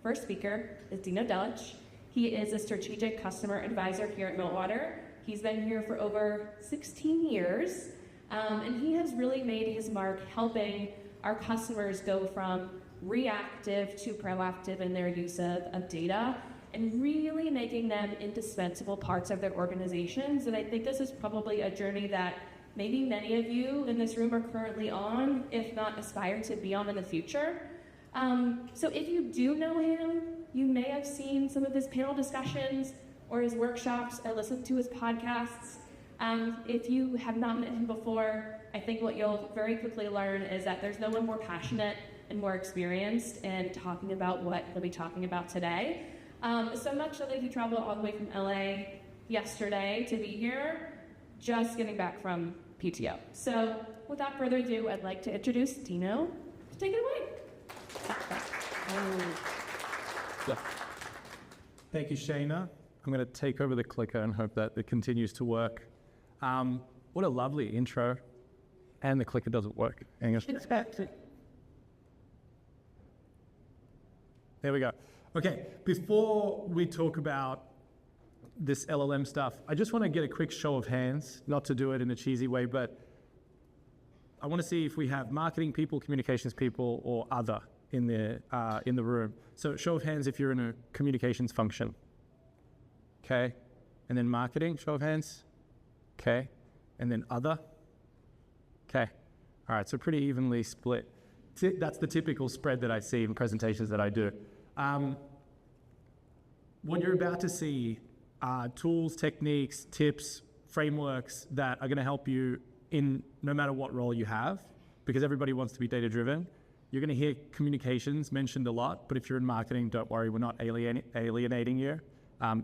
first speaker is Dino Delic. He is a strategic customer advisor here at Meltwater. He's been here for over 16 years, and he has really made his mark helping our customers go from reactive to proactive in their use of data and really making them indispensable parts of their organizations. And I think this is probably a journey that maybe many of you in this room are currently on, if not aspire to be on in the future. So if you do know him, you may have seen some of his panel discussions or his workshops or listened to his podcasts. If you have not met him before, I think what you'll very quickly learn is that there's no one more passionate and more experienced in talking about what he'll be talking about today. So much so that he traveled all the way from LA yesterday to be here, just getting back from PTO. So without further ado, I'd like to introduce Dino. Take it away. Thank you, Shayna. I'm going to take over the clicker and hope that it continues to work. What a lovely intro. And the clicker doesn't work. Hang on. There we go. Okay, before we talk about this LLM stuff, I just want to get a quick show of hands, not to do it in a cheesy way, but I want to see if we have marketing people, communications people, or other in the room. So show of hands if you're in a communications function. Okay, and then marketing, show of hands. Okay, and then other. Okay, all right, so pretty evenly split. That's the typical spread that I see in presentations that I do. What you're about to see are tools, techniques, tips, frameworks that are going to help you in no matter what role you have, because everybody wants to be data-driven. You're going to hear communications mentioned a lot, but if you're in marketing, don't worry, we're not alienating you.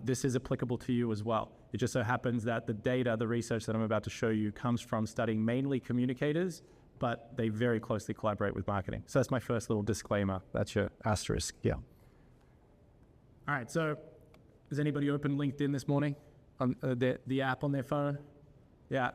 This is applicable to you as well. It just so happens that the data, the research that I'm about to show you comes from studying mainly communicators, but they very closely collaborate with marketing. So that's my first little disclaimer. That's your asterisk, yeah. All right, so has anybody opened LinkedIn this morning on the app on their phone? Yeah.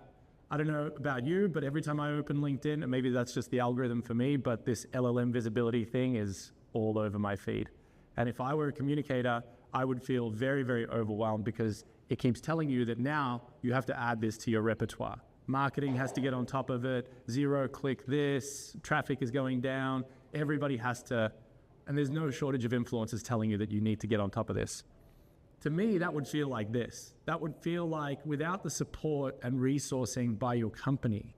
I don't know about you, but every time I open LinkedIn, and maybe that's just the algorithm for me, but this LLM visibility thing is all over my feed. And if I were a communicator, I would feel very, very overwhelmed because it keeps telling you that now you have to add this to your repertoire. Marketing has to get on top of it, zero click this, traffic is going down, everybody has to, and there's no shortage of influencers telling you that you need to get on top of this. To me, that would feel like this. That would feel like without the support and resourcing by your company,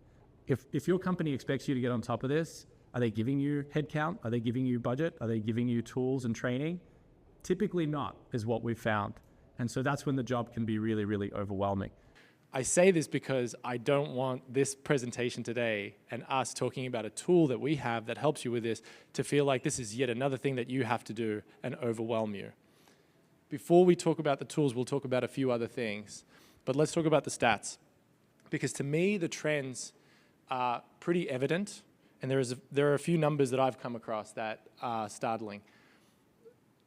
if your company expects you to get on top of this, Are they giving you headcount? Are they giving you budget? Are they giving you tools and training? Typically not, is what we've found. And so that's when the job can be really, really overwhelming. I say this because I don't want this presentation today and us talking about a tool that we have that helps you with this to feel like this is yet another thing that you have to do and overwhelm you. Before we talk about the tools, we'll talk about a few other things. But let's talk about the stats. Because to me, the trends are pretty evident. And there are a few numbers that I've come across that are startling.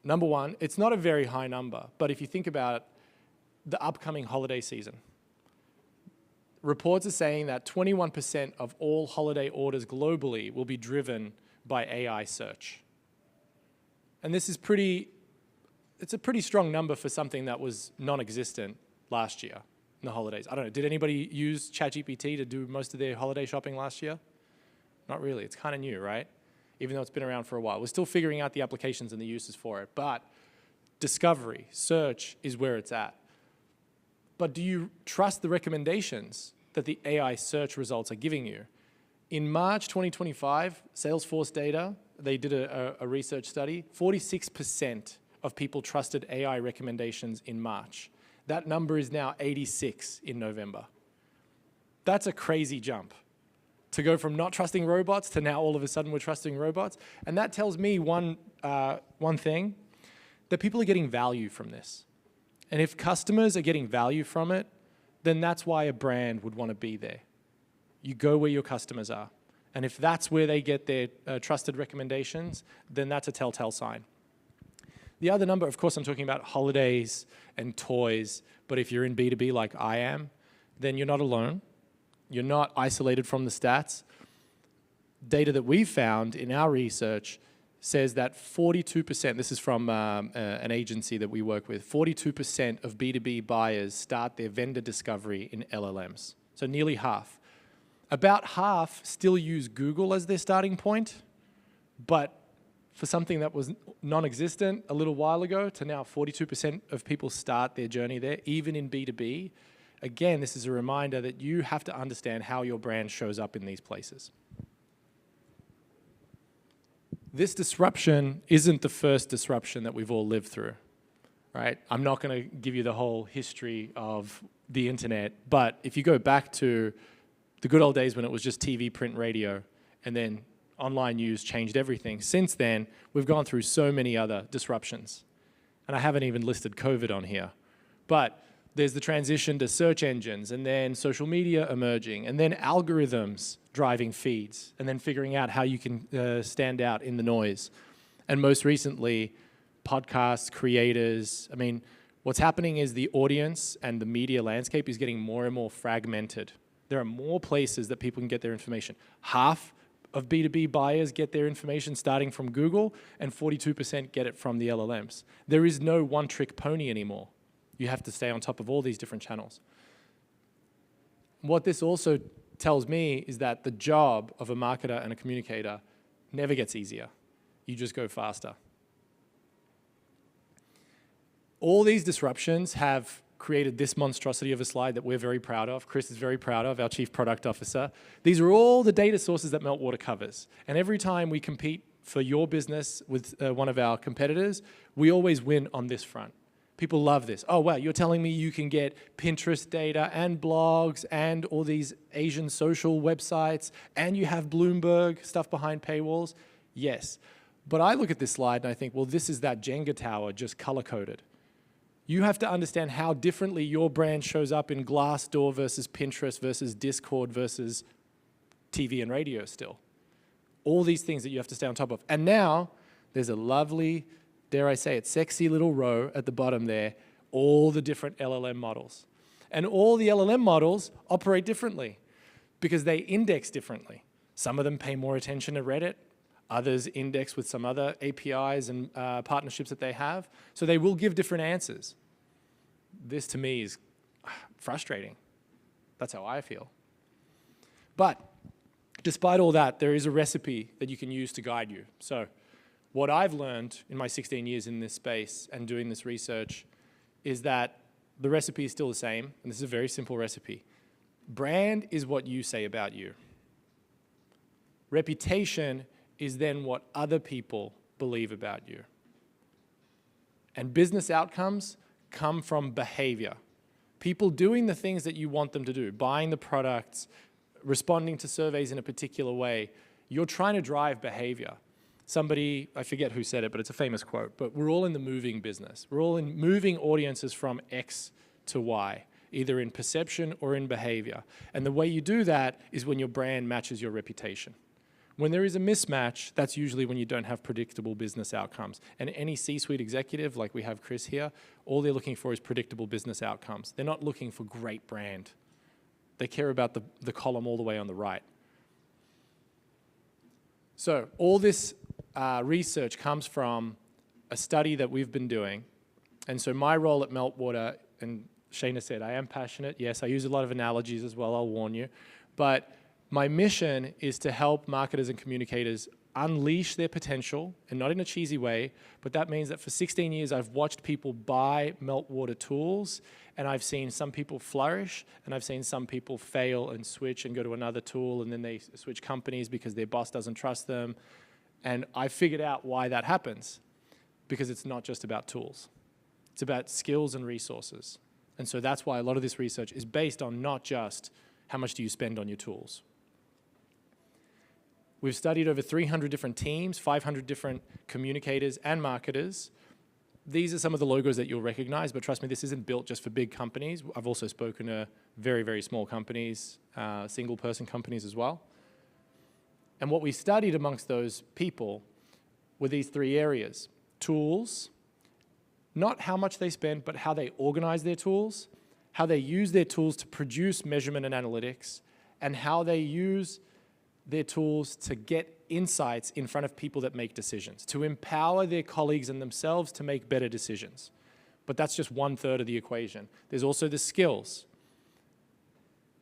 Number one, it's not a very high number. But if you think about the upcoming holiday season, reports are saying that 21% of all holiday orders globally will be driven by AI search. And this is it's a pretty strong number for something that was non-existent last year in the holidays. I don't know, did anybody use ChatGPT to do most of their holiday shopping last year? Not really, it's kind of new, right? Even though it's been around for a while. We're still figuring out the applications and the uses for it, but discovery, search is where it's at. But do you trust the recommendations that the AI search results are giving you? In March 2025, Salesforce data, they did a research study, 46% of people trusted AI recommendations in March. That number is now 86 in November. That's a crazy jump. To go from not trusting robots to now all of a sudden we're trusting robots. And that tells me one thing, that people are getting value from this. And if customers are getting value from it, then that's why a brand would want to be there. You go where your customers are. And if that's where they get their trusted recommendations, then that's a telltale sign. The other number, of course, I'm talking about holidays and toys, but if you're in B2B like I am, then you're not alone. You're not isolated from the stats. Data that we've found in our research says that 42%, this is from an agency that we work with, 42% of B2B buyers start their vendor discovery in LLMs. So nearly half. About half still use Google as their starting point, but for something that was non-existent a little while ago to now 42% of people start their journey there, even in B2B. Again, this is a reminder that you have to understand how your brand shows up in these places. This disruption isn't the first disruption that we've all lived through, right? I'm not going to give you the whole history of the internet, but if you go back to the good old days when it was just TV, print, radio, and then online news changed everything. Since then, we've gone through so many other disruptions. And I haven't even listed COVID on here. But there's the transition to search engines, and then social media emerging, and then algorithms driving feeds, and then figuring out how you can stand out in the noise. And most recently, podcasts, creators. I mean, what's happening is the audience and the media landscape is getting more and more fragmented. There are more places that people can get their information. Half of B2B buyers get their information starting from Google, and 42% get it from the LLMs. There is no one-trick pony anymore. You have to stay on top of all these different channels. What this also tells me is that the job of a marketer and a communicator never gets easier. You just go faster. All these disruptions have created this monstrosity of a slide that we're very proud of. Chris is very proud of, our Chief Product Officer. These are all the data sources that Meltwater covers. And every time we compete for your business with one of our competitors, we always win on this front. People love this. Oh, wow, you're telling me you can get Pinterest data and blogs and all these Asian social websites, and you have Bloomberg stuff behind paywalls? Yes. But I look at this slide and I think, well, this is that Jenga tower just color-coded. You have to understand how differently your brand shows up in Glassdoor versus Pinterest versus Discord versus TV and radio still. All these things that you have to stay on top of. And now there's a lovely, dare I say it, sexy little row at the bottom there, all the different LLM models. And all the LLM models operate differently because they index differently. Some of them pay more attention to Reddit. Others index with some other APIs and partnerships that they have. So they will give different answers. This to me is frustrating. That's how I feel. But despite all that, there is a recipe that you can use to guide you. So what I've learned in my 16 years in this space and doing this research is that the recipe is still the same, and this is a very simple recipe. Brand is what you say about you. Reputation is then what other people believe about you. And business outcomes come from behavior. People doing the things that you want them to do, buying the products, responding to surveys in a particular way. You're trying to drive behavior. Somebody, I forget who said it, but it's a famous quote, but we're all in the moving business. We're all in moving audiences from X to Y, either in perception or in behavior. And the way you do that is when your brand matches your reputation. When there is a mismatch, that's usually when you don't have predictable business outcomes. And any C-suite executive, like we have Chris here, all they're looking for is predictable business outcomes. They're not looking for great brand. They care about the column all the way on the right. So all this research comes from a study that we've been doing. And so my role at Meltwater, and Shayna said, I am passionate. Yes, I use a lot of analogies as well, I'll warn you. But my mission is to help marketers and communicators unleash their potential, and not in a cheesy way, but that means that for 16 years I've watched people buy Meltwater tools, and I've seen some people flourish, and I've seen some people fail and switch and go to another tool, and then they switch companies because their boss doesn't trust them. And I figured out why that happens, because it's not just about tools. It's about skills and resources. And so that's why a lot of this research is based on not just how much do you spend on your tools. We've studied over 300 different teams, 500 different communicators and marketers. These are some of the logos that you'll recognize, but trust me, this isn't built just for big companies. I've also spoken to very, very small companies, single-person companies as well. And what we studied amongst those people were these three areas: tools, not how much they spend, but how they organize their tools, how they use their tools to produce measurement and analytics, and how they use their tools to get insights in front of people that make decisions, to empower their colleagues and themselves to make better decisions. But that's just 1/3 of the equation. There's also the skills.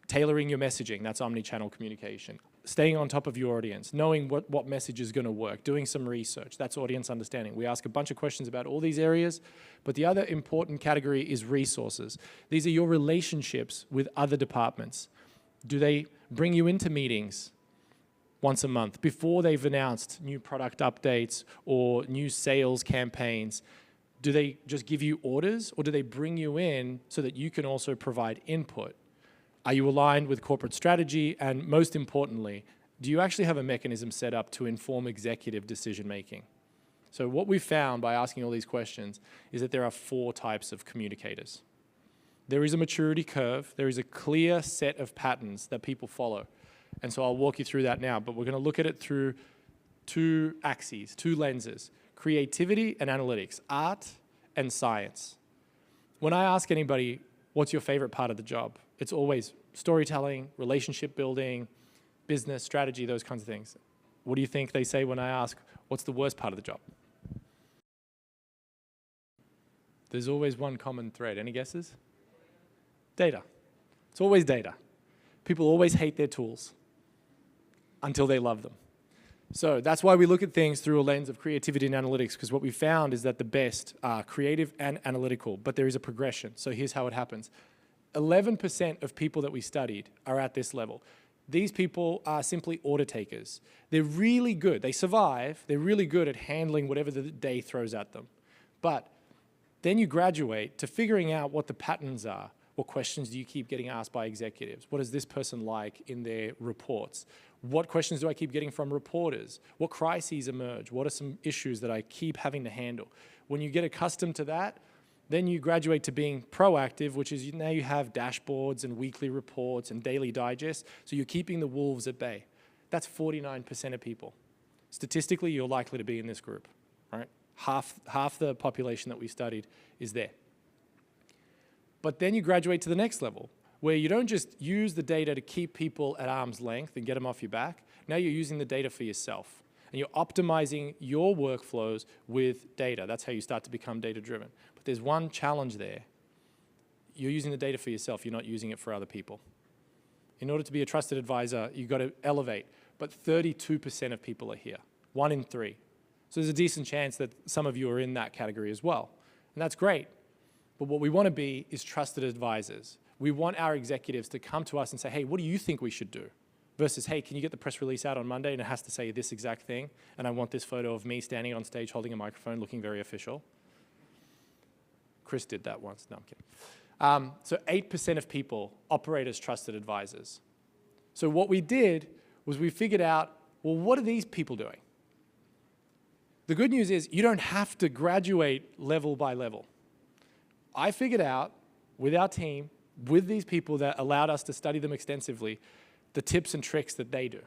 Tailoring your messaging, that's omni-channel communication. Staying on top of your audience, knowing what message is going to work, doing some research, that's audience understanding. We ask a bunch of questions about all these areas, but the other important category is resources. These are your relationships with other departments. Do they bring you into meetings once a month before they've announced new product updates or new sales campaigns? Do they just give you orders, or do they bring you in so that you can also provide input? Are you aligned with corporate strategy? And most importantly, do you actually have a mechanism set up to inform executive decision making? So what we've found by asking all these questions is that there are 4 types of communicators. There is a maturity curve. There is a clear set of patterns that people follow. And so I'll walk you through that now, but we're going to look at it through 2 axes, 2 lenses: creativity and analytics, art and science. When I ask anybody, what's your favorite part of the job? It's always storytelling, relationship building, business strategy, those kinds of things. What do you think they say when I ask, what's the worst part of the job? There's always one common thread. Any guesses? Data. It's always data. People always hate their tools until they love them. So that's why we look at things through a lens of creativity and analytics, because what we found is that the best are creative and analytical, but there is a progression. So here's how it happens. 11% of people that we studied are at this level. These people are simply order takers. They're really good. They survive. They're really good at handling whatever the day throws at them. But then you graduate to figuring out what the patterns are. What questions do you keep getting asked by executives? What is this person like in their reports? What questions do I keep getting from reporters? What crises emerge? What are some issues that I keep having to handle? When you get accustomed to that, then you graduate to being proactive, which is now you have dashboards and weekly reports and daily digests, so you're keeping the wolves at bay. That's 49% of people. Statistically, you're likely to be in this group, right? Half the population that we studied is there. But then you graduate to the next level, where you don't just use the data to keep people at arm's length and get them off your back. Now you're using the data for yourself. And you're optimizing your workflows with data. That's how you start to become data-driven. But there's one challenge there. You're using the data for yourself. You're not using it for other people. In order to be a trusted advisor, you've got to elevate. But 32% of people are here, 1 in 3. So there's a decent chance that some of you are in that category as well. And that's great. But what we want to be is trusted advisors. We want our executives to come to us and say, hey, what do you think we should do? versus, hey, can you get the press release out on Monday? And it has to say this exact thing. And I want this photo of me standing on stage holding a microphone looking very official. Chris did that once. No, I'm kidding. So 8% of people operate as trusted advisors. So what we did was we figured out, well, what are these people doing? The good news is you don't have to graduate level by level. I figured out with our team, with these people that allowed us to study them extensively, the tips and tricks that they do.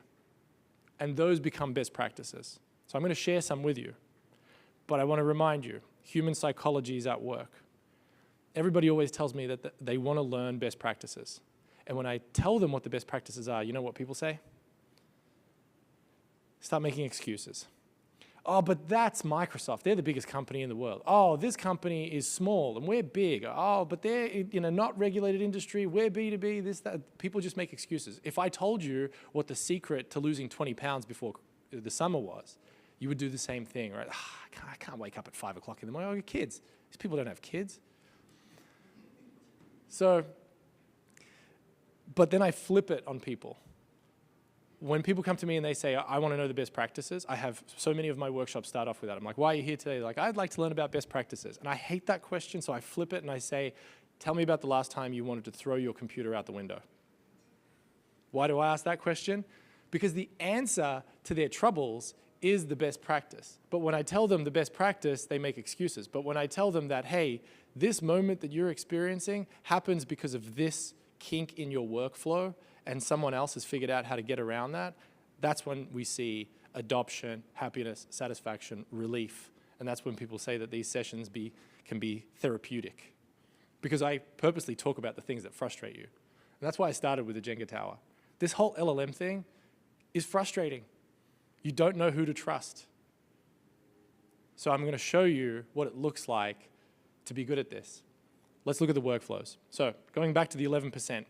And those become best practices. So I'm going to share some with you. But I want to remind you, human psychology is at work. Everybody always tells me that they want to learn best practices. And when I tell them what the best practices are, you know what people say? Start making excuses. Oh, but that's Microsoft. They're the biggest company in the world. Oh, this company is small and we're big. Oh, but they're in a not regulated industry. We're B2B, this, that. People just make excuses. If I told you what the secret to losing 20 pounds before the summer was, you would do the same thing, right? Oh, I can't wake up at 5 o'clock in the morning. Oh, your kids. These people don't have kids. So, but then I flip it on people. When people come to me and they say, I want to know the best practices, I have so many of my workshops start off with that. I'm like, why are you here today? They're like, I'd like to learn about best practices. And I hate that question, so I flip it and I say, tell me about the last time you wanted to throw your computer out the window. Why do I ask that question? Because the answer to their troubles is the best practice. But when I tell them the best practice, they make excuses. But when I tell them that, hey, this moment that you're experiencing happens because of this kink in your workflow, and someone else has figured out how to get around that, that's when we see adoption, happiness, satisfaction, relief. And that's when people say that these sessions can be therapeutic. Because I purposely talk about the things that frustrate you. And that's why I started with the Jenga tower. This whole LLM thing is frustrating. You don't know who to trust. So I'm going to show you what it looks like to be good at this. Let's look at the workflows. So going back to the 11%.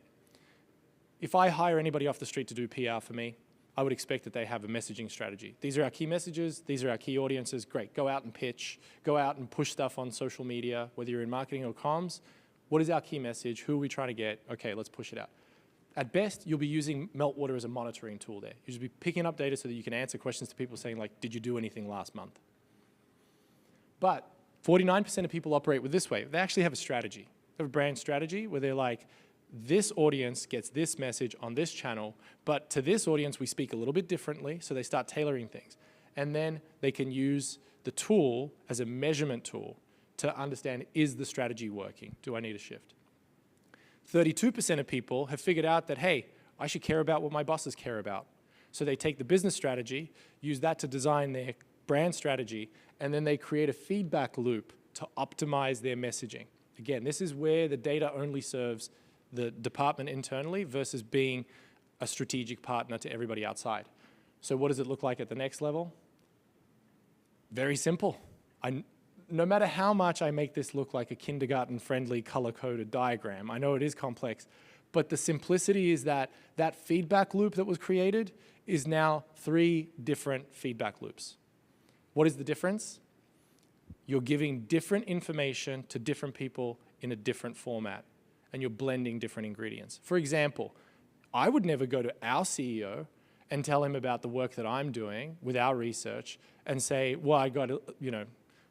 If I hire anybody off the street to do PR for me, I would expect that they have a messaging strategy. These are our key messages. These are our key audiences. Great. Go out and pitch. Go out and push stuff on social media, whether you're in marketing or comms. What is our key message? Who are we trying to get? Okay, let's push it out. At best, you'll be using Meltwater as a monitoring tool there. You'll just be picking up data so that you can answer questions to people saying, like, did you do anything last month? But 49% of people operate with this way. They actually have a strategy. They have a brand strategy where they're like, this audience gets this message on this channel, but to this audience, we speak a little bit differently, so they start tailoring things. And then they can use the tool as a measurement tool to understand, is the strategy working? Do I need a shift? 32% of people have figured out that, hey, I should care about what my bosses care about. So they take the business strategy, use that to design their brand strategy, and then they create a feedback loop to optimize their messaging. Again, this is where the data only serves the department internally versus being a strategic partner to everybody outside. So what does it look like at the next level? Very simple. No matter how much I make this look like a kindergarten-friendly color-coded diagram, I know it is complex, but the simplicity is that that feedback loop that was created is now 3 different feedback loops. What is the difference? You're giving different information to different people in a different format, and you're blending different ingredients. For example, I would never go to our CEO and tell him about the work that I'm doing with our research and say, well, I got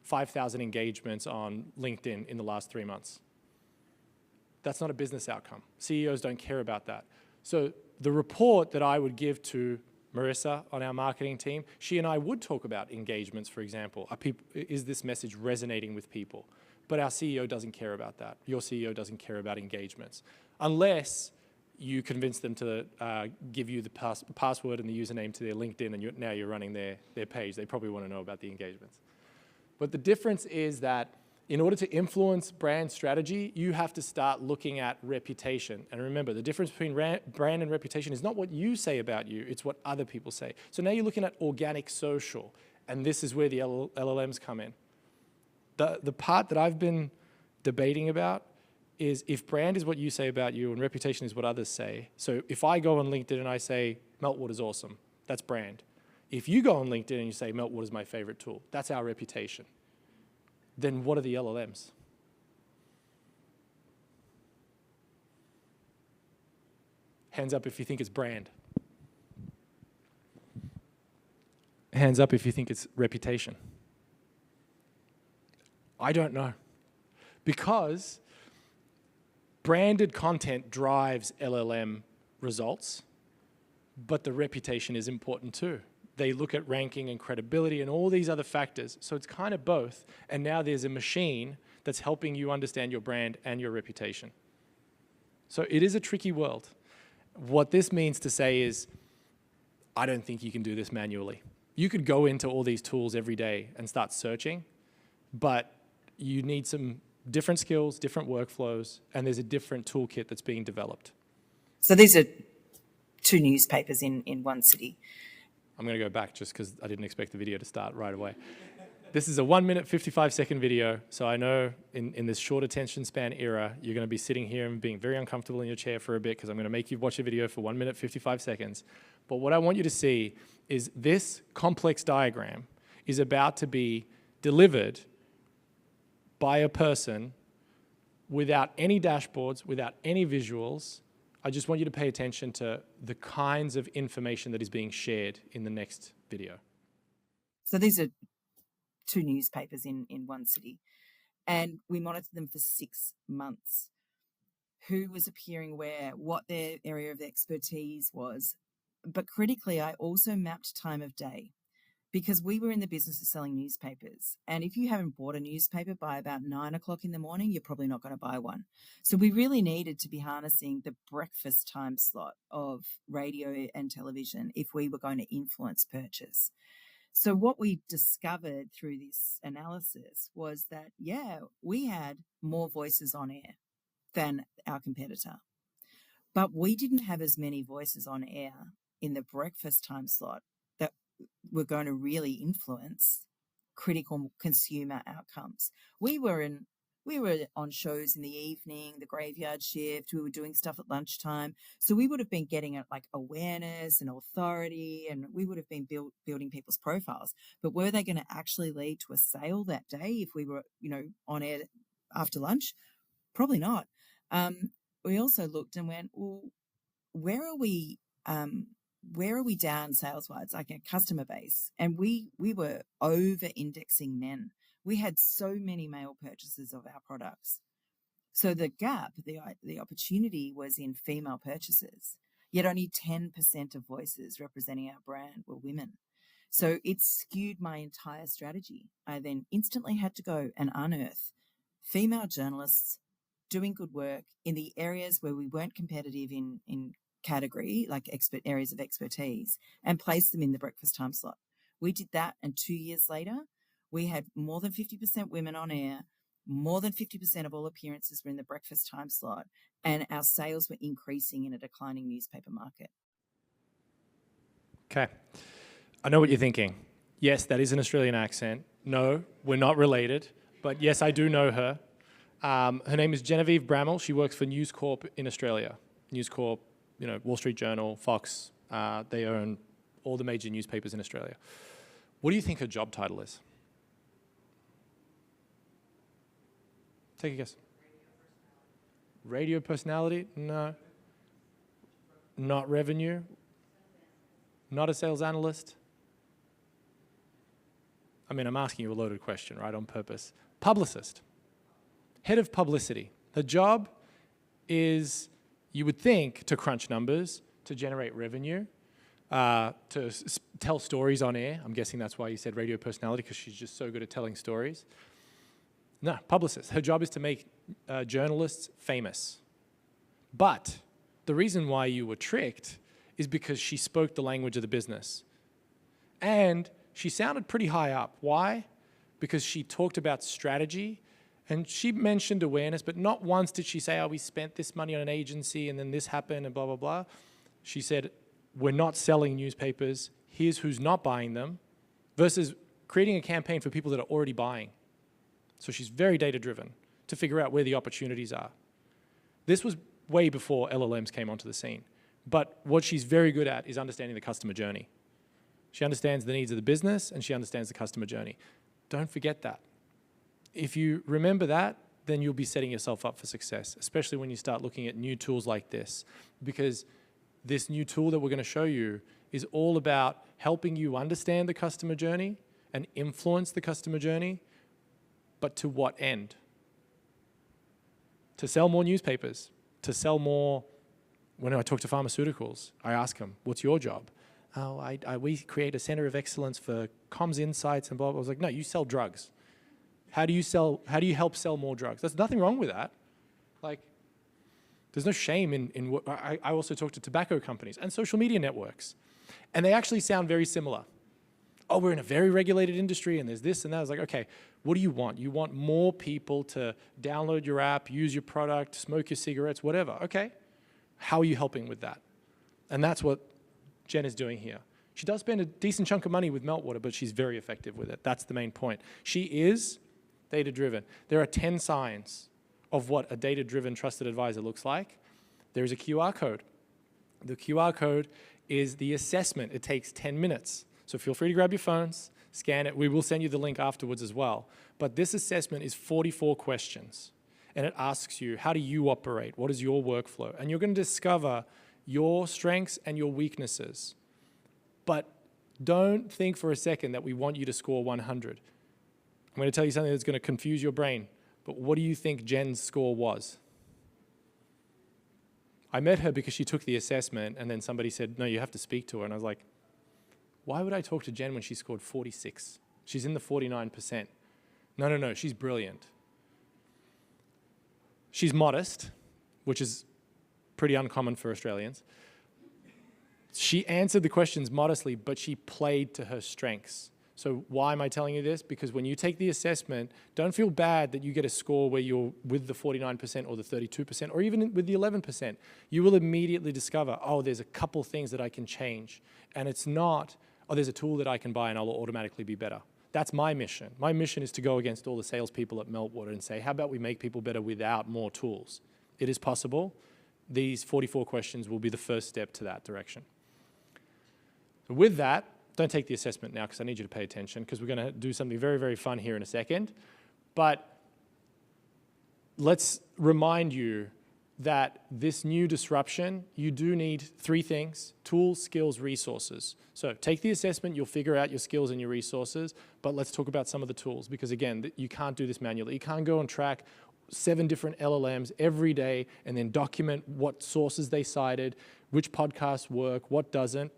5,000 engagements on LinkedIn in the last 3 months. That's not a business outcome. CEOs don't care about that. So the report that I would give to Marissa on our marketing team, she and I would talk about engagements, for example. Is this message resonating with people? But our CEO doesn't care about that. Your CEO doesn't care about engagements. Unless you convince them to give you the password and the username to their LinkedIn, and now you're running their page. They probably want to know about the engagements. But the difference is that in order to influence brand strategy, you have to start looking at reputation. And remember, the difference between brand and reputation is not what you say about you, it's what other people say. So now you're looking at organic social, and this is where the LLMs come in. The part that I've been debating about is if brand is what you say about you and reputation is what others say. So if I go on LinkedIn and I say, Meltwater's awesome, that's brand. If you go on LinkedIn and you say, Meltwater's my favorite tool, that's our reputation. Then what are the LLMs? Hands up if you think it's brand. Hands up if you think it's reputation. I don't know. Because branded content drives LLM results, but the reputation is important too. They look at ranking and credibility and all these other factors. So it's kind of both. And now there's a machine that's helping you understand your brand and your reputation. So it is a tricky world. What this means to say is, I don't think you can do this manually. You could go into all these tools every day and start searching, but you need some different skills, different workflows, and there's a different toolkit that's being developed. So these are 2 newspapers in one city. I'm going to go back just because I didn't expect the video to start right away. This is a 1 minute, 55-second video, so I know in this short attention span era, you're going to be sitting here and being very uncomfortable in your chair for a bit because I'm going to make you watch a video for 1 minute, 55 seconds. But what I want you to see is this complex diagram is about to be delivered by a person without any dashboards, without any visuals. I just want you to pay attention to the kinds of information that is being shared in the next video. So these are 2 newspapers in one city, and we monitored them for 6 months. Who was appearing where, what their area of expertise was. But critically, I also mapped time of day, because we were in the business of selling newspapers. And if you haven't bought a newspaper by about 9 o'clock in the morning, you're probably not going to buy one. So we really needed to be harnessing the breakfast time slot of radio and television if we were going to influence purchase. So what we discovered through this analysis was that, we had more voices on air than our competitor, but we didn't have as many voices on air in the breakfast time slot that were going to really influence critical consumer outcomes. We were on shows in the evening, the graveyard shift. We were doing stuff at lunchtime. So we would have been getting like awareness and authority, and we would have been building people's profiles. But were they going to actually lead to a sale that day if we were, on air after lunch? Probably not. We also looked and went, well, where are we down sales-wise, like our customer base? And we were over-indexing men. We had so many male purchasers of our products. So the gap, the opportunity was in female purchasers, yet only 10% of voices representing our brand were women. So it skewed my entire strategy. I then instantly had to go and unearth female journalists doing good work in the areas where we weren't competitive in category, like areas of expertise, and place them in the breakfast time slot. We did that, and 2 years later, we had more than 50% women on air, more than 50% of all appearances were in the breakfast time slot, and our sales were increasing in a declining newspaper market. Okay. I know what you're thinking. Yes, that is an Australian accent. No, we're not related, but yes, I do know her. Her name is Genevieve Bramall. She works for News Corp in Australia. News Corp, Wall Street Journal, Fox, they own all the major newspapers in Australia. What do you think her job title is? Take a guess. Radio personality? No. Not revenue? Not a sales analyst? I'm asking you a loaded question, right, on purpose. Publicist. Head of publicity. The job is, you would think, to crunch numbers, to generate revenue, to tell stories on air. I'm guessing that's why you said radio personality, because she's just so good at telling stories. No, publicist. Her job is to make journalists famous. But the reason why you were tricked is because she spoke the language of the business. And she sounded pretty high up. Why? Because she talked about strategy, and she mentioned awareness, but not once did she say, we spent this money on an agency and then this happened and blah, blah, blah. She said, we're not selling newspapers. Here's who's not buying them, versus creating a campaign for people that are already buying. So she's very data-driven to figure out where the opportunities are. This was way before LLMs came onto the scene. But what she's very good at is understanding the customer journey. She understands the needs of the business, and she understands the customer journey. Don't forget that. If you remember that, then you'll be setting yourself up for success, especially when you start looking at new tools like this. Because this new tool that we're going to show you is all about helping you understand the customer journey and influence the customer journey, but to what end? To sell more newspapers, to sell more. When I talk to pharmaceuticals, I ask them, what's your job? Oh, we create a center of excellence for comms insights and blah, blah. I was like, no, you sell drugs. How do you help sell more drugs? There's nothing wrong with that. Like, there's no shame in what, I also talk to tobacco companies and social media networks, and they actually sound very similar. Oh, we're in a very regulated industry and there's this and that. I was like, okay, what do you want? You want more people to download your app, use your product, smoke your cigarettes, whatever. Okay, how are you helping with that? And that's what Jen is doing here. She does spend a decent chunk of money with Meltwater, but she's very effective with it. That's the main point. She is data-driven. There are 10 signs of what a data-driven trusted advisor looks like. There's a QR code. The QR code is the assessment. It takes 10 minutes. So feel free to grab your phones, scan it. We will send you the link afterwards as well. But this assessment is 44 questions. And it asks you, how do you operate? What is your workflow? And you're going to discover your strengths and your weaknesses. But don't think for a second that we want you to score 100. I'm going to tell you something that's going to confuse your brain. But what do you think Jen's score was? I met her because she took the assessment, and then somebody said, no, you have to speak to her. And I was like, why would I talk to Jen when she scored 46? She's in the 49%. No, she's brilliant. She's modest, which is pretty uncommon for Australians. She answered the questions modestly, but she played to her strengths. So why am I telling you this? Because when you take the assessment, don't feel bad that you get a score where you're with the 49% or the 32% or even with the 11%. You will immediately discover, oh, there's a couple things that I can change. And it's not, oh, there's a tool that I can buy and I'll automatically be better. That's my mission. My mission is to go against all the salespeople at Meltwater and say, how about we make people better without more tools? It is possible. These 44 questions will be the first step to that direction. So with that, don't take the assessment now because I need you to pay attention because we're going to do something very, very fun here in a second. But let's remind you that this new disruption, you do need 3 things: tools, skills, resources. So take the assessment, you'll figure out your skills and your resources, but let's talk about some of the tools because again, you can't do this manually. You can't go and track 7 different LLMs every day and then document what sources they cited, which podcasts work, what doesn't.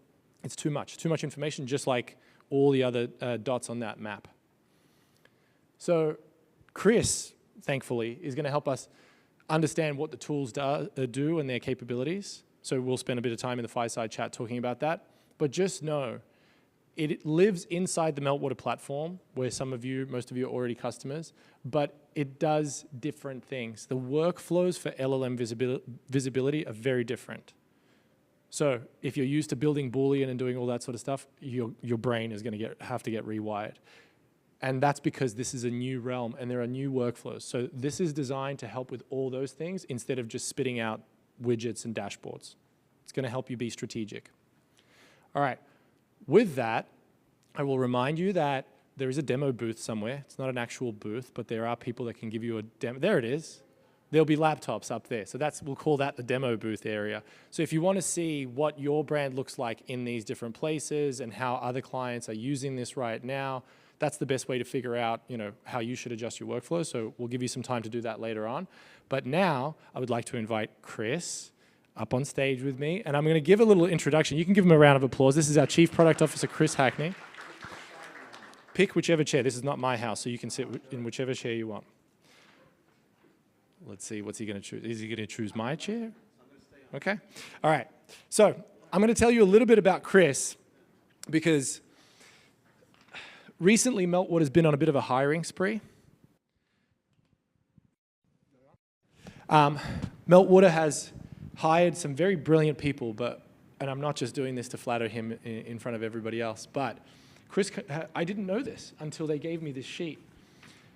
It's too much information, just like all the other dots on that map. So Chris, thankfully, is going to help us understand what the tools do and their capabilities. So we'll spend a bit of time in the Fireside Chat talking about that. But just know, it lives inside the Meltwater platform, where most of you are already customers, but it does different things. The workflows for LLM visibility are very different. So if you're used to building Boolean and doing all that sort of stuff, your brain is going to have to get rewired. And that's because this is a new realm and there are new workflows. So this is designed to help with all those things instead of just spitting out widgets and dashboards. It's going to help you be strategic. All right. With that, I will remind you that there is a demo booth somewhere. It's not an actual booth, but there are people that can give you a demo. There it is. There'll be laptops up there. So we'll call that the demo booth area. So if you want to see what your brand looks like in these different places and how other clients are using this right now, that's the best way to figure out, how you should adjust your workflow. So we'll give you some time to do that later on. But now I would like to invite Chris up on stage with me. And I'm going to give a little introduction. You can give him a round of applause. This is our Chief Product Officer, Chris Hackney. Pick whichever chair. This is not my house, so you can sit in whichever chair you want. Let's see, what's he going to choose? Is he going to choose my chair? Okay. All right. So I'm going to tell you a little bit about Chris because recently Meltwater's been on a bit of a hiring spree. Meltwater has hired some very brilliant people, and I'm not just doing this to flatter him in front of everybody else, but Chris, I didn't know this until they gave me this sheet.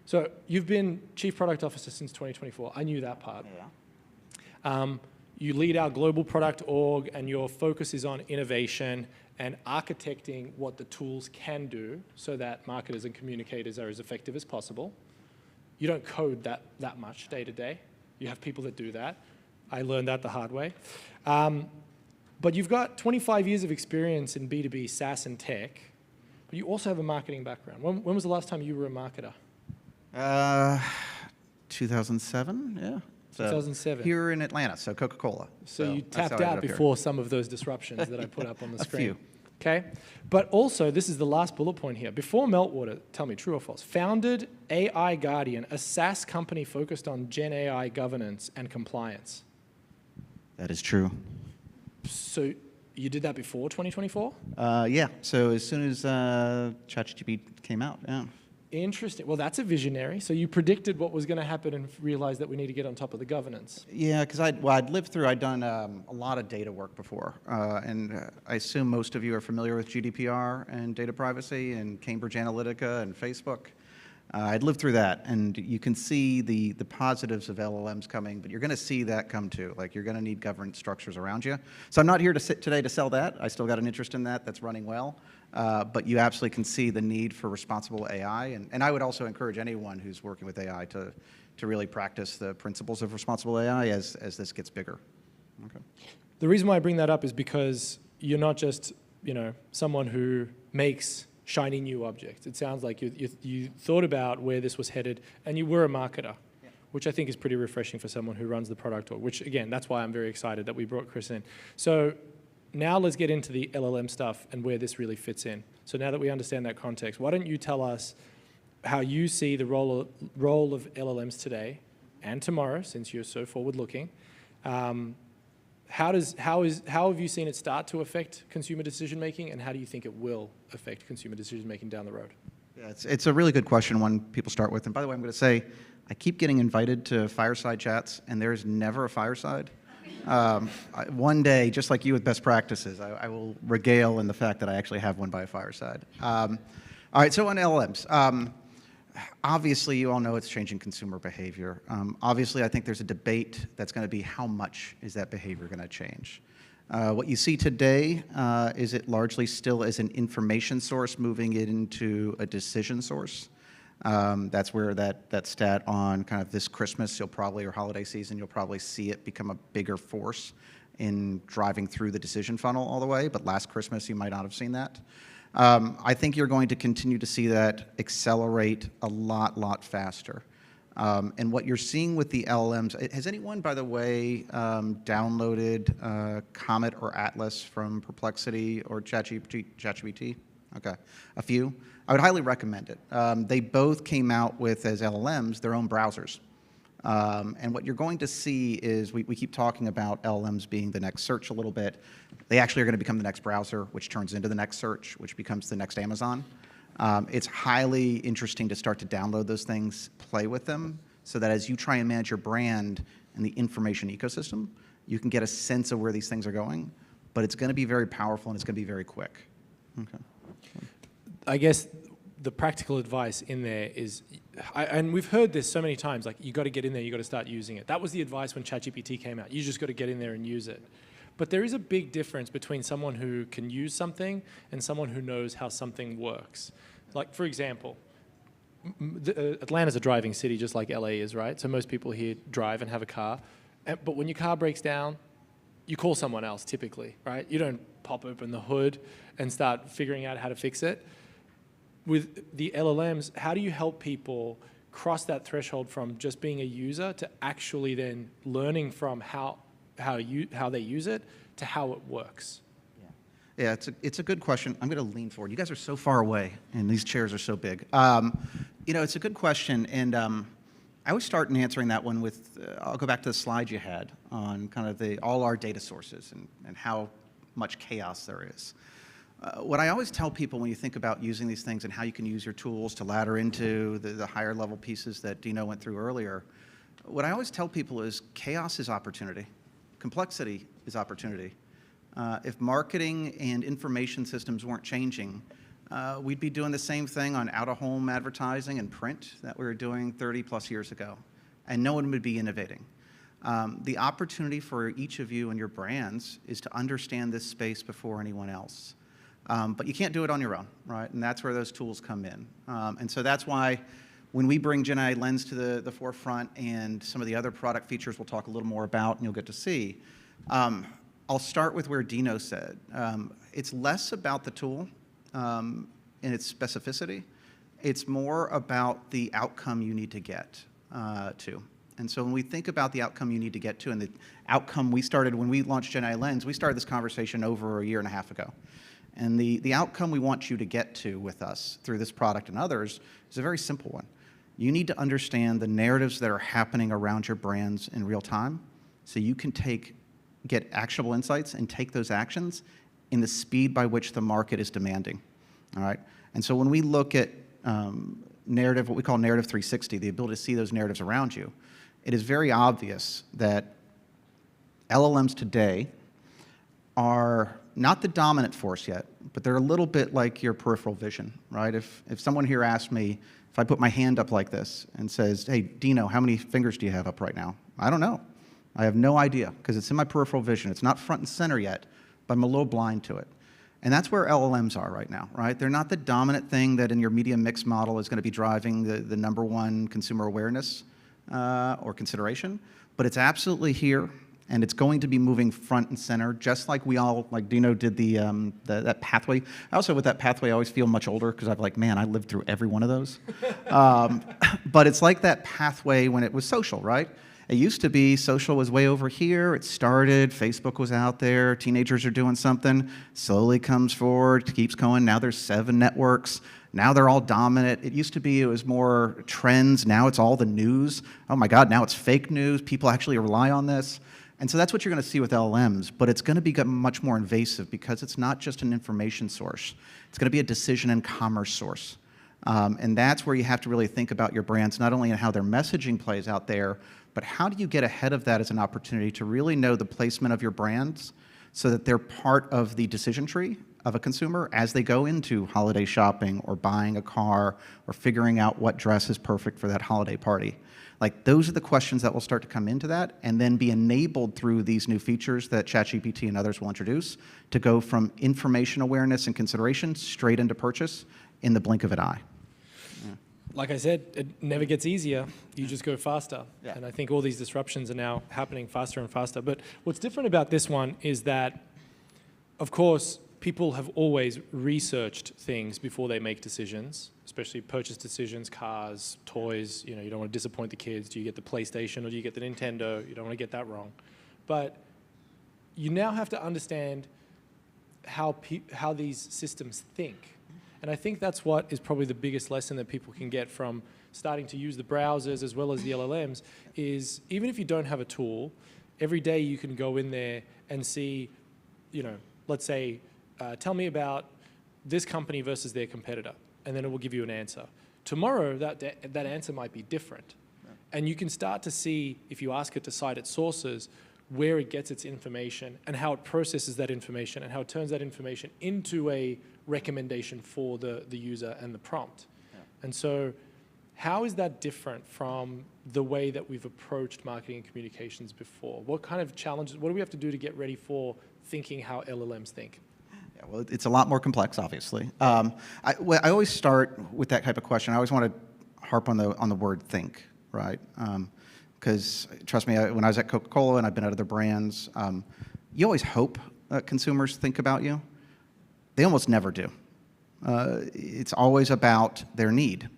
So you've been Chief Product Officer since 2024. I knew that part. Yeah. You lead our global product org, and your focus is on innovation and architecting what the tools can do so that marketers and communicators are as effective as possible. You don't code that much day to day. You have people that do that. I learned that the hard way. But you've got 25 years of experience in B2B SaaS and tech, but you also have a marketing background. When was the last time you were a marketer? 2007, yeah. So 2007. Here in Atlanta, so Coca-Cola. So you that's tapped how I out ended up here. before some of those disruptions that I put up on the A screen. few. Okay. But also, this is the last bullet point here. Before Meltwater, tell me true or false, founded AI Guardian, a SaaS company focused on Gen AI governance and compliance. That is true. So you did that before 2024? Yeah, so as soon as ChatGPT came out, yeah. Interesting. Well, that's a visionary. So you predicted what was going to happen and realized that we need to get on top of the governance. Yeah, because I'd done a lot of data work before, and I assume most of you are familiar with GDPR and data privacy and Cambridge Analytica and Facebook. I'd lived through that, and you can see the positives of LLMs coming, but you're going to see that come too. Like, you're going to need governance structures around you. So I'm not here today to sell that. I still got an interest in that. That's running well. But you absolutely can see the need for responsible AI, and I would also encourage anyone who's working with AI to really practice the principles of responsible AI as this gets bigger. Okay. The reason why I bring that up is because you're not just, someone who makes shiny new objects. It sounds like you thought about where this was headed, and you were a marketer, which I think is pretty refreshing for someone who runs the product org, which, again, that's why I'm very excited that we brought Chris in. So now let's get into the LLM stuff and where this really fits in. So now that we understand that context, why don't you tell us how you see the role of LLMs today and tomorrow, since you're so forward-looking. How have you seen it start to affect consumer decision-making, and how do you think it will affect consumer decision-making down the road? Yeah, it's a really good question, one people start with. And by the way, I'm going to say, I keep getting invited to fireside chats, and there's never a fireside. One day, just like you with best practices, I will regale in the fact that I actually have one by a fireside. All right, so on LLMs. Obviously, you all know it's changing consumer behavior. Obviously, I think there's a debate that's going to be how much is that behavior going to change. What you see today is it largely still as an information source moving it into a decision source. That's where that stat on kind of this Christmas, or holiday season, you'll probably see it become a bigger force in driving through the decision funnel all the way, but last Christmas you might not have seen that. I think you're going to continue to see that accelerate a lot faster. And what you're seeing with the LLMs, has anyone, by the way, downloaded Comet or Atlas from Perplexity or ChatGPT? Okay, a few. I would highly recommend it. They both came out with, as LLMs, their own browsers. And what you're going to see is, we keep talking about LLMs being the next search a little bit. They actually are going to become the next browser, which turns into the next search, which becomes the next Amazon. It's highly interesting to start to download those things, play with them, so that as you try and manage your brand and the information ecosystem, you can get a sense of where these things are going. But it's going to be very powerful, and it's going to be very quick. Okay. I guess the practical advice in there is, and we've heard this so many times, like, you got to get in there, you got to start using it. That was the advice when ChatGPT came out. You just got to get in there and use it. But there is a big difference between someone who can use something and someone who knows how something works. Like, for example, Atlanta's a driving city just like LA is, right? So most people here drive and have a car. But when your car breaks down, you call someone else typically, right? You don't pop open the hood and start figuring out how to fix it. With the LLMs, how do you help people cross that threshold from just being a user to actually then learning from how they use it to how it works? Yeah, it's a good question. I'm going to lean forward. You guys are so far away, and these chairs are so big. It's a good question, and I always start in answering that one with, I'll go back to the slide you had on kind of all our data sources and how much chaos there is. What I always tell people when you think about using these things and how you can use your tools to ladder into the higher level pieces that Dino went through earlier, what I always tell people is chaos is opportunity. Complexity is opportunity. If marketing and information systems weren't changing, we'd be doing the same thing on out-of-home advertising and print that we were doing 30 plus years ago, and no one would be innovating. The opportunity for each of you and your brands is to understand this space before anyone else. But you can't do it on your own, right? And that's where those tools come in. And so that's why when we bring Gen AI Lens to the forefront and some of the other product features we'll talk a little more about and you'll get to see, a I'll start with where Dino said. It's less about the tool and its specificity. It's more about the outcome you need to get to. And so when we think about the outcome you need to get to, and the outcome we started when we launched GenAI Lens, we started this conversation over a year and a half ago. And the outcome we want you to get to with us through this product and others is a very simple one. You need to understand the narratives that are happening around your brands in real time so you can get actionable insights and take those actions in the speed by which the market is demanding. All right? And so when we look at narrative, what we call narrative 360, the ability to see those narratives around you, it is very obvious that LLMs today are not the dominant force yet, but they're a little bit like your peripheral vision, right? If someone here asked me, if I put my hand up like this and says, hey, Dino, how many fingers do you have up right now? I don't know. I have no idea because it's in my peripheral vision. It's not front and center yet, but I'm a little blind to it. And that's where LLMs are right now, right? They're not the dominant thing that in your media mix model is going to be driving the number one consumer awareness or consideration, but it's absolutely here. And it's going to be moving front and center, just like we all, like Dino did that pathway. I also, with that pathway, I always feel much older because I'm like, man, I lived through every one of those. But it's like that pathway when it was social, right? It used to be social was way over here. It started, Facebook was out there, teenagers are doing something, slowly comes forward, keeps going. Now there's 7 networks. Now they're all dominant. It used to be it was more trends. Now it's all the news. Oh my God, now it's fake news. People actually rely on this. And so that's what you're going to see with LLMs, but it's going to become much more invasive because it's not just an information source. It's going to be a decision and commerce source. And that's where you have to really think about your brands, not only in how their messaging plays out there, but how do you get ahead of that as an opportunity to really know the placement of your brands so that they're part of the decision tree of a consumer as they go into holiday shopping or buying a car or figuring out what dress is perfect for that holiday party. Like, those are the questions that will start to come into that and then be enabled through these new features that ChatGPT and others will introduce to go from information awareness and consideration straight into purchase in the blink of an eye. Yeah. Like I said, it never gets easier. You just go faster. Yeah. And I think all these disruptions are now happening faster and faster. But what's different about this one is that, of course, people have always researched things before they make decisions, especially purchase decisions, cars, toys. You know, you don't want to disappoint the kids. Do you get the PlayStation or do you get the Nintendo? You don't want to get that wrong. But you now have to understand how these systems think. And I think that's what is probably the biggest lesson that people can get from starting to use the browsers as well as the LLMs is even if you don't have a tool, every day you can go in there and see, you know, let's say, tell me about this company versus their competitor, and then it will give you an answer. Tomorrow, that answer might be different. Yeah. And you can start to see, if you ask it to cite its sources, where it gets its information and how it processes that information and how it turns that information into a recommendation for the user and the prompt. Yeah. And so how is that different from the way that we've approached marketing and communications before? What kind of challenges, what do we have to do to get ready for thinking how LLMs think? Well, it's a lot more complex, obviously. I always start with that type of question. I always want to harp on the word think, right? Because trust me, when I was at Coca-Cola and I've been at other brands, you always hope that consumers think about you. They almost never do. It's always about their need,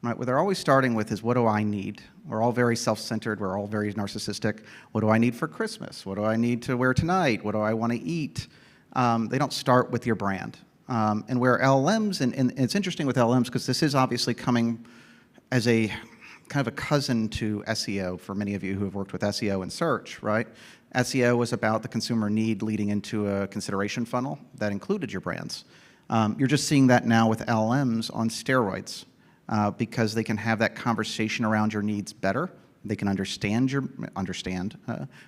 right? What they're always starting with is, what do I need? We're all very self-centered. We're all very narcissistic. What do I need for Christmas? What do I need to wear tonight? What do I want to eat? They don't start with your brand. And where LLMs, and it's interesting with LLMs because this is obviously coming as a kind of a cousin to SEO for many of you who have worked with SEO and search, right? SEO was about the consumer need leading into a consideration funnel that included your brands. You're just seeing that now with LLMs on steroids because they can have that conversation around your needs better. They can understand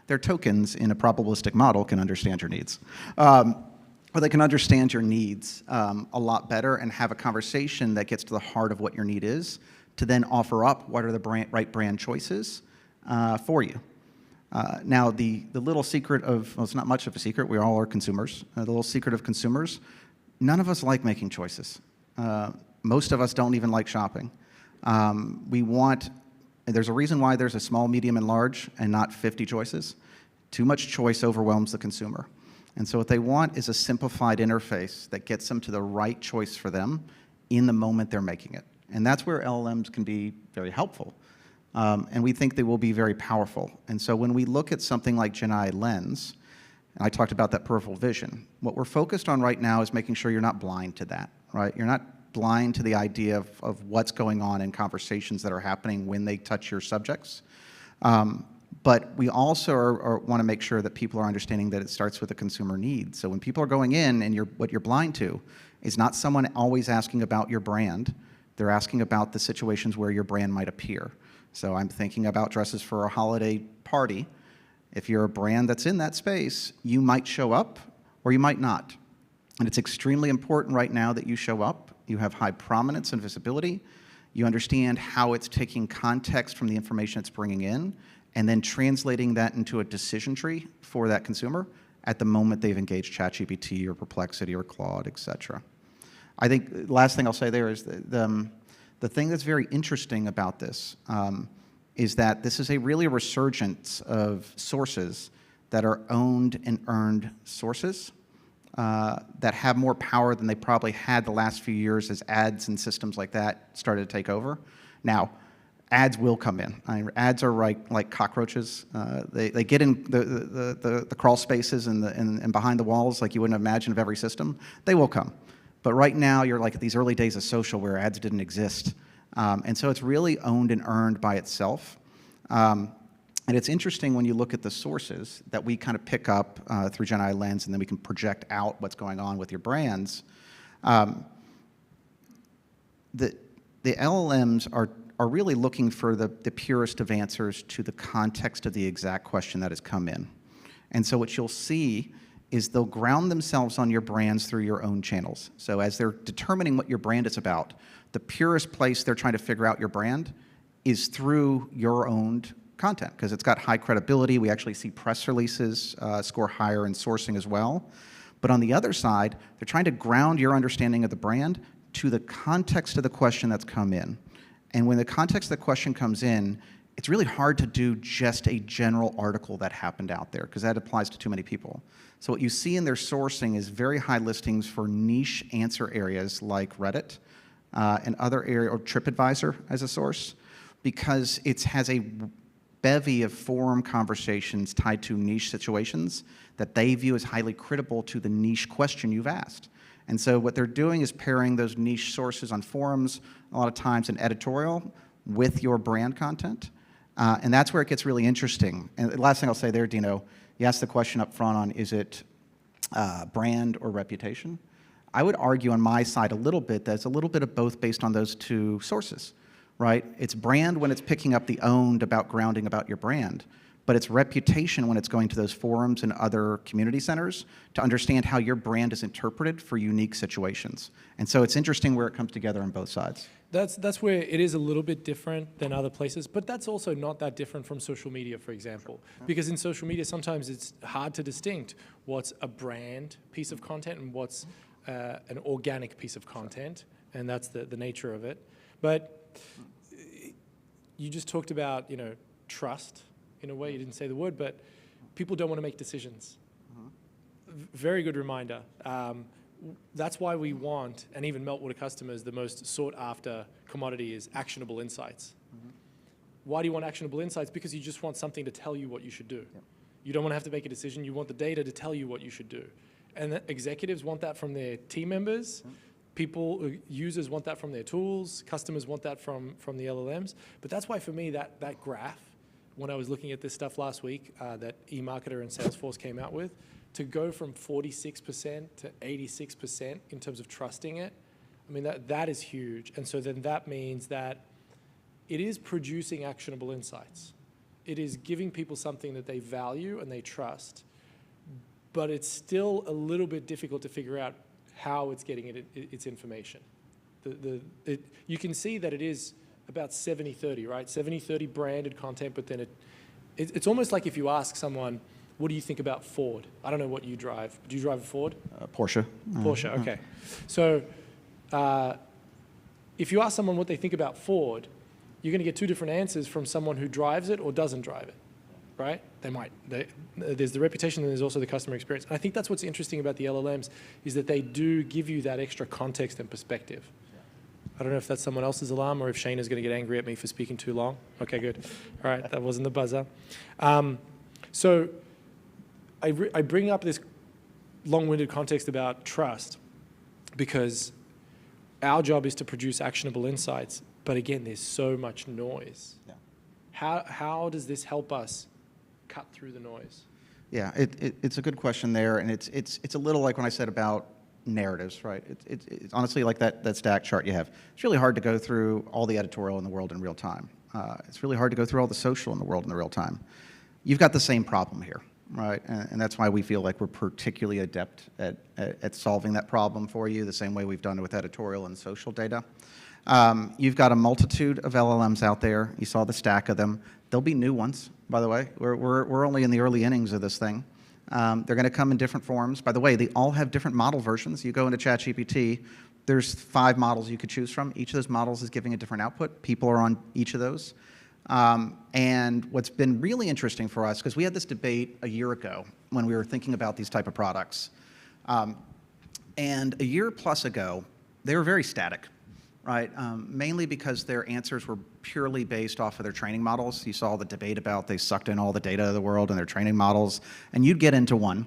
their tokens in a probabilistic model can understand your needs. Or they can understand your needs a lot better and have a conversation that gets to the heart of what your need is to then offer up what are the right brand choices for you. Now, the little secret of, well, it's not much of a secret, we all are consumers. The little secret of consumers, none of us like making choices. Most of us don't even like shopping. There's a reason why there's a small, medium, and large, and not 50 choices. Too much choice overwhelms the consumer. And so what they want is a simplified interface that gets them to the right choice for them in the moment they're making it. And that's where LLMs can be very helpful. And we think they will be very powerful. And so when we look at something like GenAI Lens, and I talked about that peripheral vision, what we're focused on right now is making sure you're not blind to that, right? You're not blind to the idea of what's going on in conversations that are happening when they touch your subjects. But we also want to make sure that people are understanding that it starts with a consumer need. So when people are going in and what you're blind to is not someone always asking about your brand. They're asking about the situations where your brand might appear. So I'm thinking about dresses for a holiday party. If you're a brand that's in that space, you might show up or you might not. And it's extremely important right now that you show up. You have high prominence and visibility. You understand how it's taking context from the information it's bringing in and then translating that into a decision tree for that consumer at the moment they've engaged ChatGPT or Perplexity or Claude, et cetera. I think the last thing I'll say there is the thing that's very interesting about this is that this is a really resurgence of sources that are owned and earned sources that have more power than they probably had the last few years as ads and systems like that started to take over. Now, ads will come in. Ads are like cockroaches. They get in the crawl spaces and behind the walls like you wouldn't imagine of every system. They will come. But right now, you're like at these early days of social where ads didn't exist. And so it's really owned and earned by itself. And it's interesting when you look at the sources that we kind of pick up through GenAI Lens, and then we can project out what's going on with your brands. The LLMs are really looking for the purest of answers to the context of the exact question that has come in. And so what you'll see is they'll ground themselves on your brands through your own channels. So as they're determining what your brand is about, the purest place they're trying to figure out your brand is through your owned content, because it's got high credibility. We actually see press releases score higher in sourcing as well. But on the other side, they're trying to ground your understanding of the brand to the context of the question that's come in. And when the context of the question comes in, it's really hard to do just a general article that happened out there, because that applies to too many people. So what you see in their sourcing is very high listings for niche answer areas like Reddit and other area, or TripAdvisor as a source, because it has a bevy of forum conversations tied to niche situations that they view as highly critical to the niche question you've asked. And so what they're doing is pairing those niche sources on forums, a lot of times in editorial, with your brand content. And that's where it gets really interesting. And the last thing I'll say there, Dino, you asked the question up front on, is it brand or reputation? I would argue on my side a little bit that it's a little bit of both based on those two sources, right? It's brand when it's picking up the owned about grounding about your brand, but it's reputation when it's going to those forums and other community centers to understand how your brand is interpreted for unique situations. And so it's interesting where it comes together on both sides. That's where it is a little bit different than other places, but that's also not that different from social media, for example. Because in social media, sometimes it's hard to distinct what's a brand piece of content and what's an organic piece of content, and that's the nature of it. But you just talked about, trust. In a way, you didn't say the word, but people don't want to make decisions. Very good reminder. That's why we want, and even Meltwater customers, the most sought after commodity is actionable insights. Why do you want actionable insights? Because you just want something to tell you what you should do. You don't want to have to make a decision. You want the data to tell you what you should do. And the executives want that from their team members. People, users want that from their tools. Customers want that from the LLMs. But that's why for me, that graph, when I was looking at this stuff last week that eMarketer and Salesforce came out with, to go from 46% to 86% in terms of trusting it, I mean, that is huge. And so then that means that it is producing actionable insights. It is giving people something that they value and they trust, but it's still a little bit difficult to figure out how it's getting its information. You can see that it is about 70-30, right? 70-30 branded content, but then it's almost like if you ask someone, what do you think about Ford? I don't know what you drive. Do you drive a Ford? Porsche. Porsche, okay. So if you ask someone what they think about Ford, you're going to get two different answers from someone who drives it or doesn't drive it. right? There's the reputation and there's also the customer experience. And I think that's what's interesting about the LLMs is that they do give you that extra context and perspective. I don't know if that's someone else's alarm or if Shane is going to get angry at me for speaking too long. Okay, good. All right, that wasn't the buzzer. So I bring up this long-winded context about trust because our job is to produce actionable insights. But again, there's so much noise. Yeah. How does this help us cut through the noise? Yeah, it's a good question there, and it's a little like when I said about narratives, right? It's honestly like that stack chart you have. It's really hard to go through all the editorial in the world in real time. It's really hard to go through all the social in the world in the real time. You've got the same problem here, right? And that's why we feel like we're particularly adept at solving that problem for you, the same way we've done it with editorial and social data. You've got a multitude of LLMs out there. You saw the stack of them. There'll be new ones, by the way. We're only in the early innings of this thing. They're going to come in different forms. By the way, they all have different model versions. You go into ChatGPT, there's 5 models you could choose from. Each of those models is giving a different output. People are on each of those. And what's been really interesting for us, because we had this debate a year ago when we were thinking about these type of products. And a year plus ago, they were very static, right? Mainly because their answers were purely based off of their training models. You saw the debate about they sucked in all the data of the world and their training models, and you'd get into one,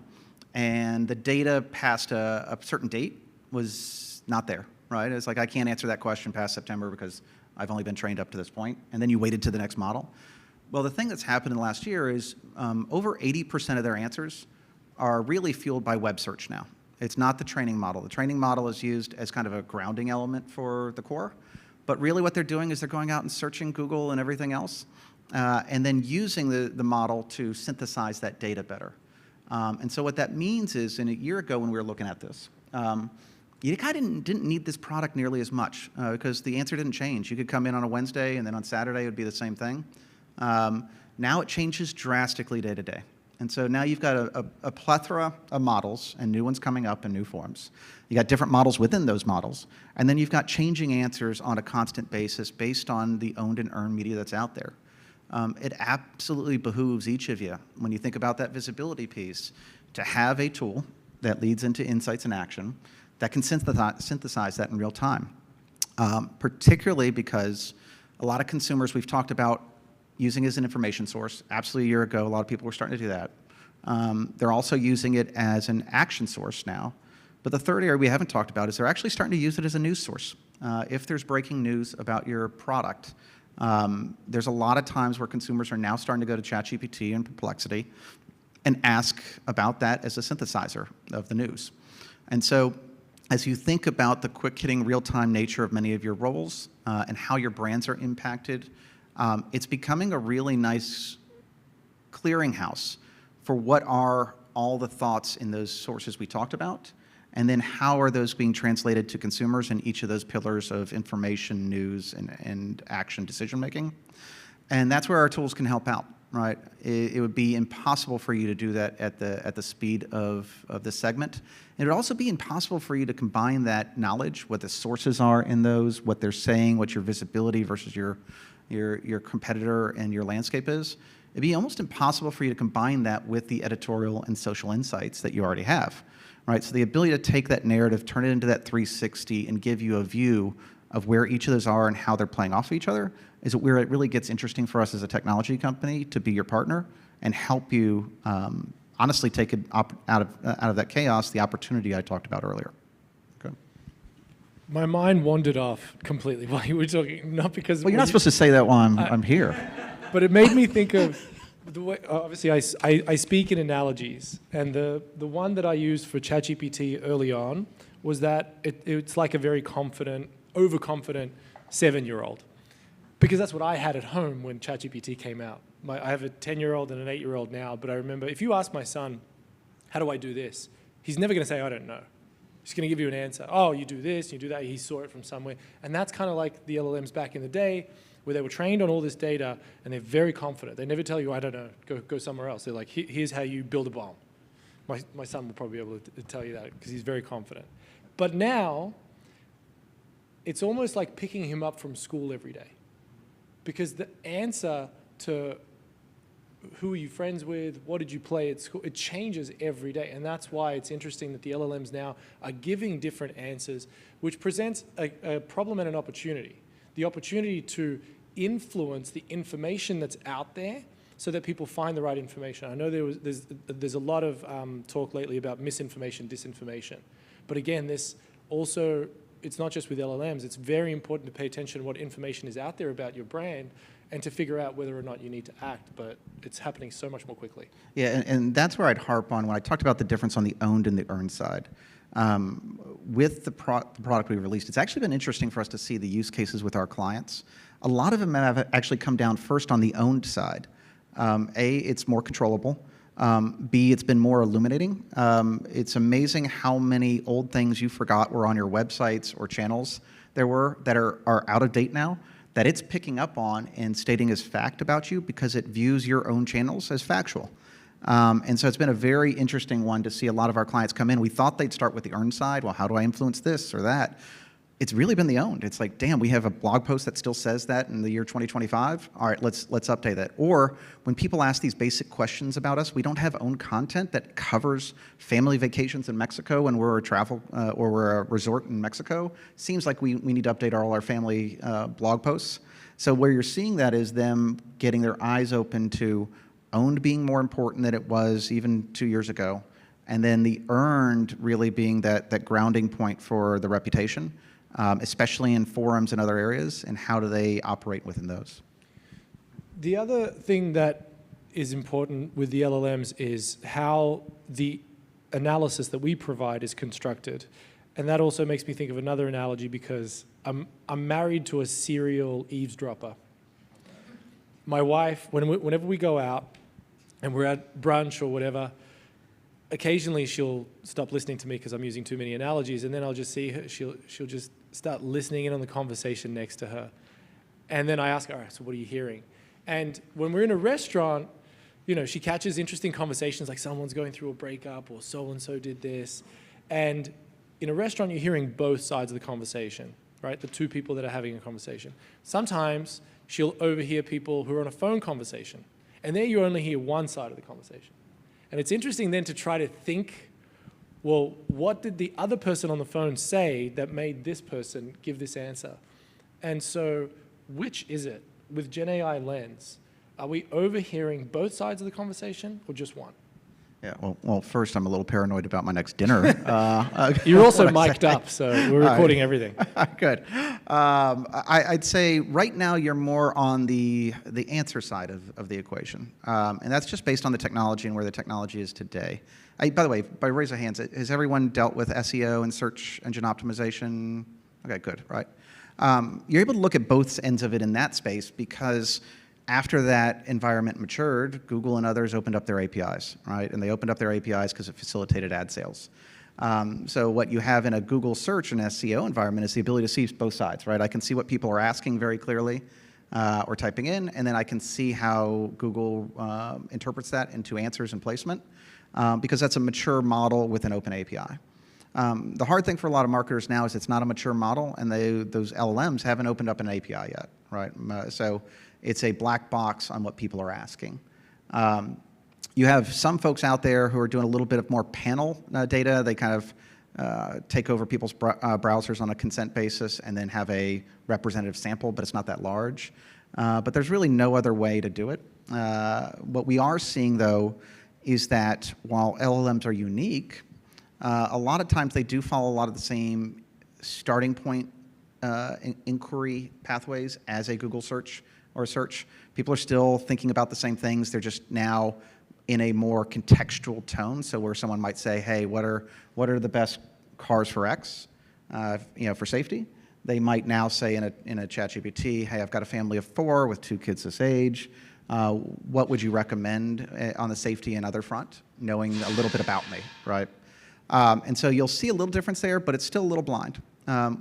and the data past a certain date was not there, right? It's like, I can't answer that question past September because I've only been trained up to this point, and then you waited to the next model. Well, the thing that's happened in the last year is over 80% of their answers are really fueled by web search now. It's not the training model. The training model is used as kind of a grounding element for the core. But really what they're doing is they're going out and searching Google and everything else, and then using the model to synthesize that data better. And so what that means is, in a year ago when we were looking at this, you kind of didn't need this product nearly as much because the answer didn't change. You could come in on a Wednesday, and then on Saturday it would be the same thing. Now it changes drastically day to day. And so now you've got a plethora of models and new ones coming up in new forms. You got different models within those models. And then you've got changing answers on a constant basis based on the owned and earned media that's out there. It absolutely behooves each of you, when you think about that visibility piece, to have a tool that leads into insights and action that can synthesize that in real time. Particularly because a lot of consumers we've talked about using it as an information source. Absolutely a year ago, a lot of people were starting to do that. They're also using it as an action source now. But the third area we haven't talked about is they're actually starting to use it as a news source. If there's breaking news about your product, there's a lot of times where consumers are now starting to go to ChatGPT and Perplexity and ask about that as a synthesizer of the news. And so as you think about the quick-hitting, real-time nature of many of your roles and how your brands are impacted, it's becoming a really nice clearinghouse for what are all the thoughts in those sources we talked about, and then how are those being translated to consumers in each of those pillars of information, news, and action decision-making. And that's where our tools can help out, right? It would be impossible for you to do that at the speed of this segment. And it would also be impossible for you to combine that knowledge, what the sources are in those, what they're saying, what your visibility versus your competitor and your landscape is. It'd be almost impossible for you to combine that with the editorial and social insights that you already have, right? So the ability to take that narrative, turn it into that 360, and give you a view of where each of those are and how they're playing off of each other is where it really gets interesting for us as a technology company to be your partner and help you honestly take it out of that chaos, the opportunity I talked about earlier. Okay. My mind wandered off completely while you were talking, not because... Well, you're not supposed to say that while I'm here. But it made me think of the way, obviously I speak in analogies, and the one that I used for ChatGPT early on was that it's like a very confident, overconfident 7-year-old. Because that's what I had at home when ChatGPT came out. I have a 10-year-old and an 8-year-old now, but I remember if you ask my son, how do I do this? He's never going to say, I don't know. He's going to give you an answer. Oh, you do this, you do that. He saw it from somewhere. And that's kind of like the LLMs back in the day, where they were trained on all this data, and they're very confident. They never tell you, I don't know, go somewhere else. They're like, here's how you build a bomb. My son will probably be able to tell you that because he's very confident. But now, it's almost like picking him up from school every day. Because the answer to who are you friends with, what did you play at school? It changes every day, and that's why it's interesting that the LLMs now are giving different answers, which presents a problem and an opportunity. The opportunity to influence the information that's out there so that people find the right information. I know there's a lot of talk lately about misinformation, disinformation, but again, this also, it's not just with LLMs, it's very important to pay attention to what information is out there about your brand and to figure out whether or not you need to act, but it's happening so much more quickly. Yeah, and that's where I'd harp on when I talked about the difference on the owned and the earned side. With the product we released, it's actually been interesting for us to see the use cases with our clients. A lot of them have actually come down first on the owned side. A, it's more controllable. B, it's been more illuminating. It's amazing how many old things you forgot were on your websites or channels there were that are out of date now, that it's picking up on and stating as fact about you because it views your own channels as factual. And so it's been a very interesting one to see a lot of our clients come in. We thought they'd start with the earned side. Well, how do I influence this or that? It's really been the owned. It's like, damn, we have a blog post that still says that in the year 2025. All right, let's update that. Or when people ask these basic questions about us, we don't have owned content that covers family vacations in Mexico when we're a travel or we're a resort in Mexico. Seems like we need to update all our family blog posts. So where you're seeing that is them getting their eyes open to owned being more important than it was even 2 years ago, and then the earned really being that grounding point for the reputation. Especially in forums and other areas, and how do they operate within those? The other thing that is important with the LLMs is how the analysis that we provide is constructed. And that also makes me think of another analogy because I'm married to a serial eavesdropper. My wife, whenever we go out and we're at brunch or whatever, occasionally she'll stop listening to me because I'm using too many analogies, and then I'll just see her, she'll just start listening in on the conversation next to her. And then I ask her, all right, so what are you hearing? And when we're in a restaurant, you know, she catches interesting conversations like someone's going through a breakup or so-and-so did this. And in a restaurant, you're hearing both sides of the conversation, right? The two people that are having a conversation. Sometimes she'll overhear people who are on a phone conversation, and there you only hear one side of the conversation. And it's interesting then to try to think, well, what did the other person on the phone say that made this person give this answer? And so which is it? With Gen AI lens, are we overhearing both sides of the conversation or just one? Yeah, well, first, I'm a little paranoid about my next dinner. You're also mic'd up, so we're recording everything. Good. I'd say right now you're more on the answer side of the equation. And that's just based on the technology and where the technology is today. By the way, by raise of hands, has everyone dealt with SEO and search engine optimization? Okay, good, right. You're able to look at both ends of it in that space because after that environment matured, Google and others opened up their APIs, right? And they opened up their APIs because it facilitated ad sales. So what you have in a Google search and SEO environment is the ability to see both sides, right? I can see what people are asking very clearly or typing in, and then I can see how Google interprets that into answers and placement because that's a mature model with an open API. The hard thing for a lot of marketers now is it's not a mature model, and those LLMs haven't opened up an API yet, right? So it's a black box on what people are asking. You have some folks out there who are doing a little bit of more panel data. They kind of take over people's browsers on a consent basis and then have a representative sample, but it's not that large. But there's really no other way to do it. What we are seeing, though, is that while LLMs are unique, a lot of times they do follow a lot of the same starting point inquiry pathways as a Google search or a search. People are still thinking about the same things. They're just now in a more contextual tone. So where someone might say, hey, what are the best cars for X, for safety? They might now say in a ChatGPT, hey, I've got a family of 4 with 2 kids this age. What would you recommend on the safety and other front, knowing a little bit about me, right? And so you'll see a little difference there, but it's still a little blind.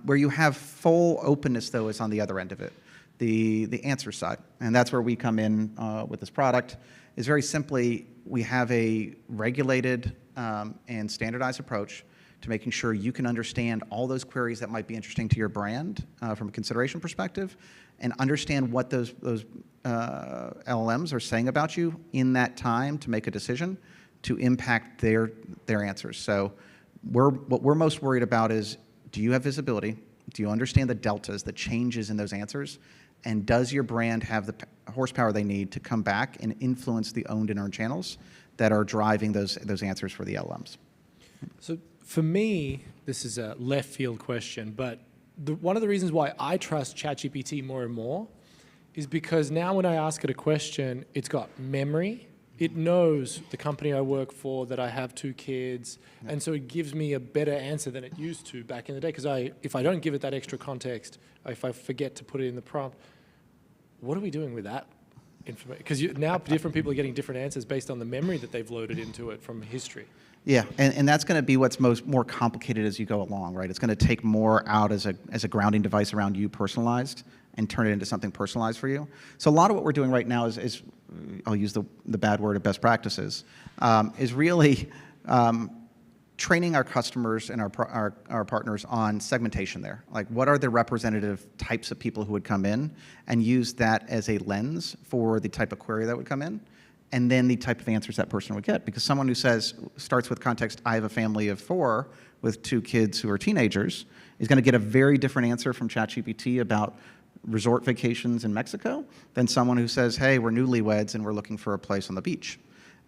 Where you have full openness, though, is on the other end of it, the answer side. And that's where we come in with this product, is very simply, we have a regulated and standardized approach to making sure you can understand all those queries that might be interesting to your brand from a consideration perspective, and understand what those LLMs are saying about you in that time to make a decision to impact their answers. So what we're most worried about is, do you have visibility? Do you understand the deltas, the changes in those answers? And does your brand have the horsepower they need to come back and influence the owned and earned channels that are driving those answers for the LLMs? So for me, this is a left field question, but one of the reasons why I trust ChatGPT more and more is because now when I ask it a question, it's got memory. It knows the company I work for, that I have 2 kids, and so it gives me a better answer than it used to back in the day. Because if I don't give it that extra context, if I forget to put it in the prompt, what are we doing with that information? Because now different people are getting different answers based on the memory that they've loaded into it from history. Yeah, and that's going to be what's more complicated as you go along, right? It's going to take more out as a grounding device around you, personalized, and turn it into something personalized for you. So a lot of what we're doing right now is I'll use the bad word of best practices, is really training our customers and our partners on segmentation there. Like, what are the representative types of people who would come in, and use that as a lens for the type of query that would come in, and then the type of answers that person would get. Because someone who starts with context, I have a family of 4 with 2 kids who are teenagers, is going to get a very different answer from ChatGPT about resort vacations in Mexico than someone who says, hey, we're newlyweds and we're looking for a place on the beach.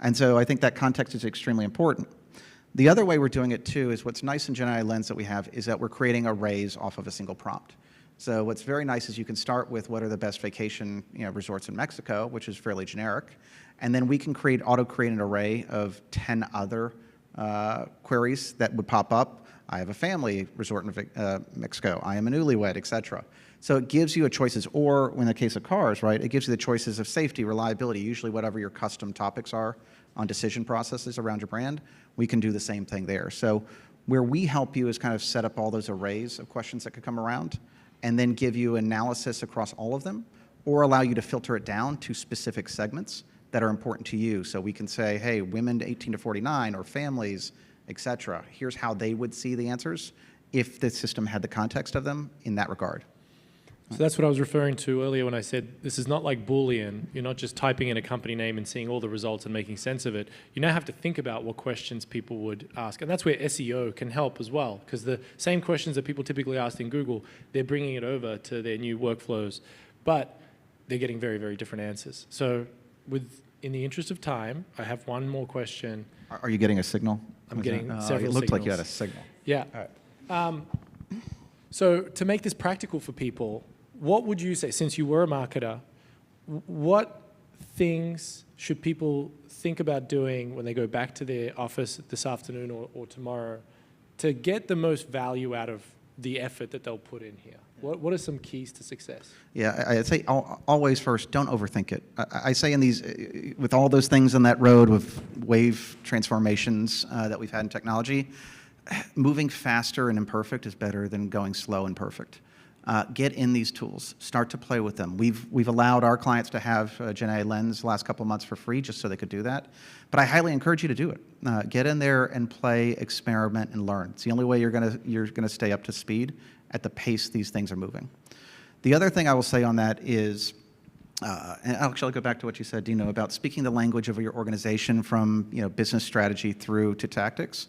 And so I think that context is extremely important. The other way we're doing it too is, what's nice in Gen AI Lens that we have is that we're creating arrays off of a single prompt. So what's very nice is you can start with what are the best vacation resorts in Mexico, which is fairly generic, and then we can auto-create an array of 10 other queries that would pop up. I have a family resort in Mexico. I am a newlywed, et cetera. So it gives you choices, or in the case of cars, right, it gives you the choices of safety, reliability, usually whatever your custom topics are on decision processes around your brand, we can do the same thing there. So where we help you is kind of set up all those arrays of questions that could come around, and then give you analysis across all of them, or allow you to filter it down to specific segments that are important to you. So we can say, hey, women 18 to 49, or families, et cetera. Here's how they would see the answers if the system had the context of them in that regard. So that's what I was referring to earlier when I said this is not like Boolean. You're not just typing in a company name and seeing all the results and making sense of it. You now have to think about what questions people would ask. And that's where SEO can help as well, because the same questions that people typically ask in Google, they're bringing it over to their new workflows, but they're getting very, very different answers. So in the interest of time, I have one more question. Are you getting a signal? I'm getting several It looked like you had a signals. signal. Yeah. All right. So to make this practical for people, what would you say, since you were a marketer, what things should people think about doing when they go back to their office this afternoon or tomorrow to get the most value out of the effort that they'll put in here? What are some keys to success? Yeah, I'd say always first, don't overthink it. I say in these, with all those things on that road with wave transformations that we've had in technology, moving faster and imperfect is better than going slow and perfect. Get in these tools, start to play with them. We've allowed our clients to have Gen AI Lens the last couple of months for free just so they could do that. But I highly encourage you to do it. Get in there and play, experiment, and learn. It's the only way you're gonna stay up to speed at the pace these things are moving. The other thing I will say on that is, and actually I'll go back to what you said, Dino, about speaking the language of your organization from business strategy through to tactics.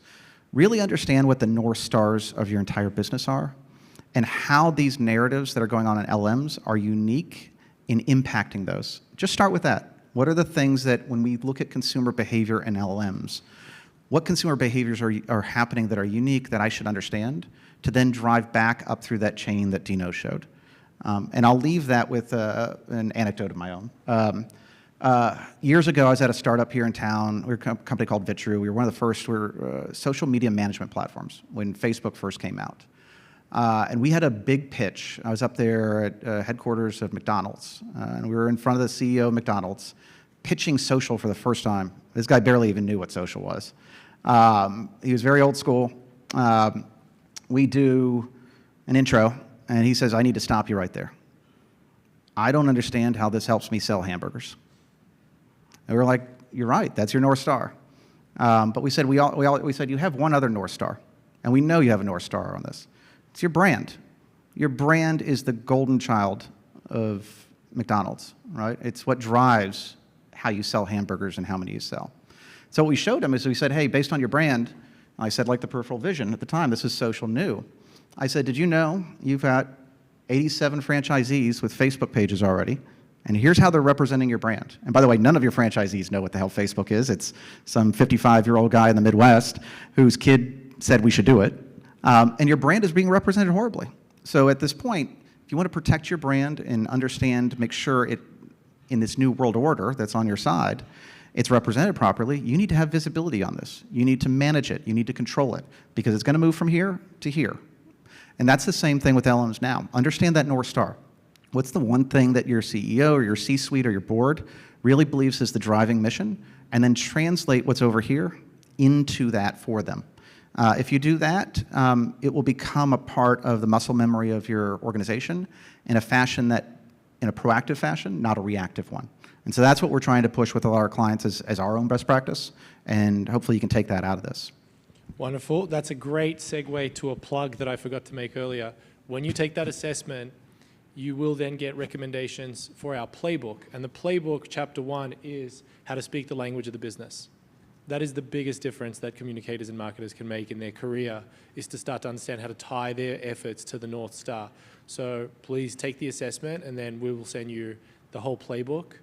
Really understand what the North Stars of your entire business are, and how these narratives that are going on in LMs are unique in impacting those. Just start with that. What are the things that, when we look at consumer behavior in LLMs, what consumer behaviors are happening that are unique that I should understand to then drive back up through that chain that Dino showed? And I'll leave that with an anecdote of my own. Years ago, I was at a startup here in town. We were a company called Vitru. We were one of the first social media management platforms when Facebook first came out. And we had a big pitch. I was up there at headquarters of McDonald's, and we were in front of the CEO of McDonald's pitching social for the first time. This guy barely even knew what social was. He was very old school. We do an intro, and he says, I need to stop you right there. I don't understand how this helps me sell hamburgers. And we were like, you're right, that's your North Star. But we said, we said, you have one other North Star, and we know you have a North Star on this. It's your brand. Your brand is the golden child of McDonald's, right? It's what drives how you sell hamburgers and how many you sell. So what we showed them is we said, hey, based on your brand, I said, like the peripheral vision at the time, this is social new. I said, did you know you've got 87 franchisees with Facebook pages already? And here's how they're representing your brand. And by the way, none of your franchisees know what the hell Facebook is. It's some 55-year-old guy in the Midwest whose kid said we should do it. And your brand is being represented horribly. So at this point, if you want to protect your brand and understand, make sure it, in this new world order that's on your side, it's represented properly, you need to have visibility on this. You need to manage it. You need to control it because it's going to move from here to here. And that's the same thing with LMs now. Understand that North Star. What's the one thing that your CEO or your C-suite or your board really believes is the driving mission, and then translate what's over here into that for them. If you do that, it will become a part of the muscle memory of your organization in a fashion that, in a proactive fashion, not a reactive one. And so that's what we're trying to push with all our clients as our own best practice, and hopefully you can take that out of this. Wonderful. That's a great segue to a plug that I forgot to make earlier. When you take that assessment, you will then get recommendations for our playbook. And the playbook, chapter 1, is how to speak the language of the business. That is the biggest difference that communicators and marketers can make in their career, is to start to understand how to tie their efforts to the North Star. So please take the assessment, and then we will send you the whole playbook.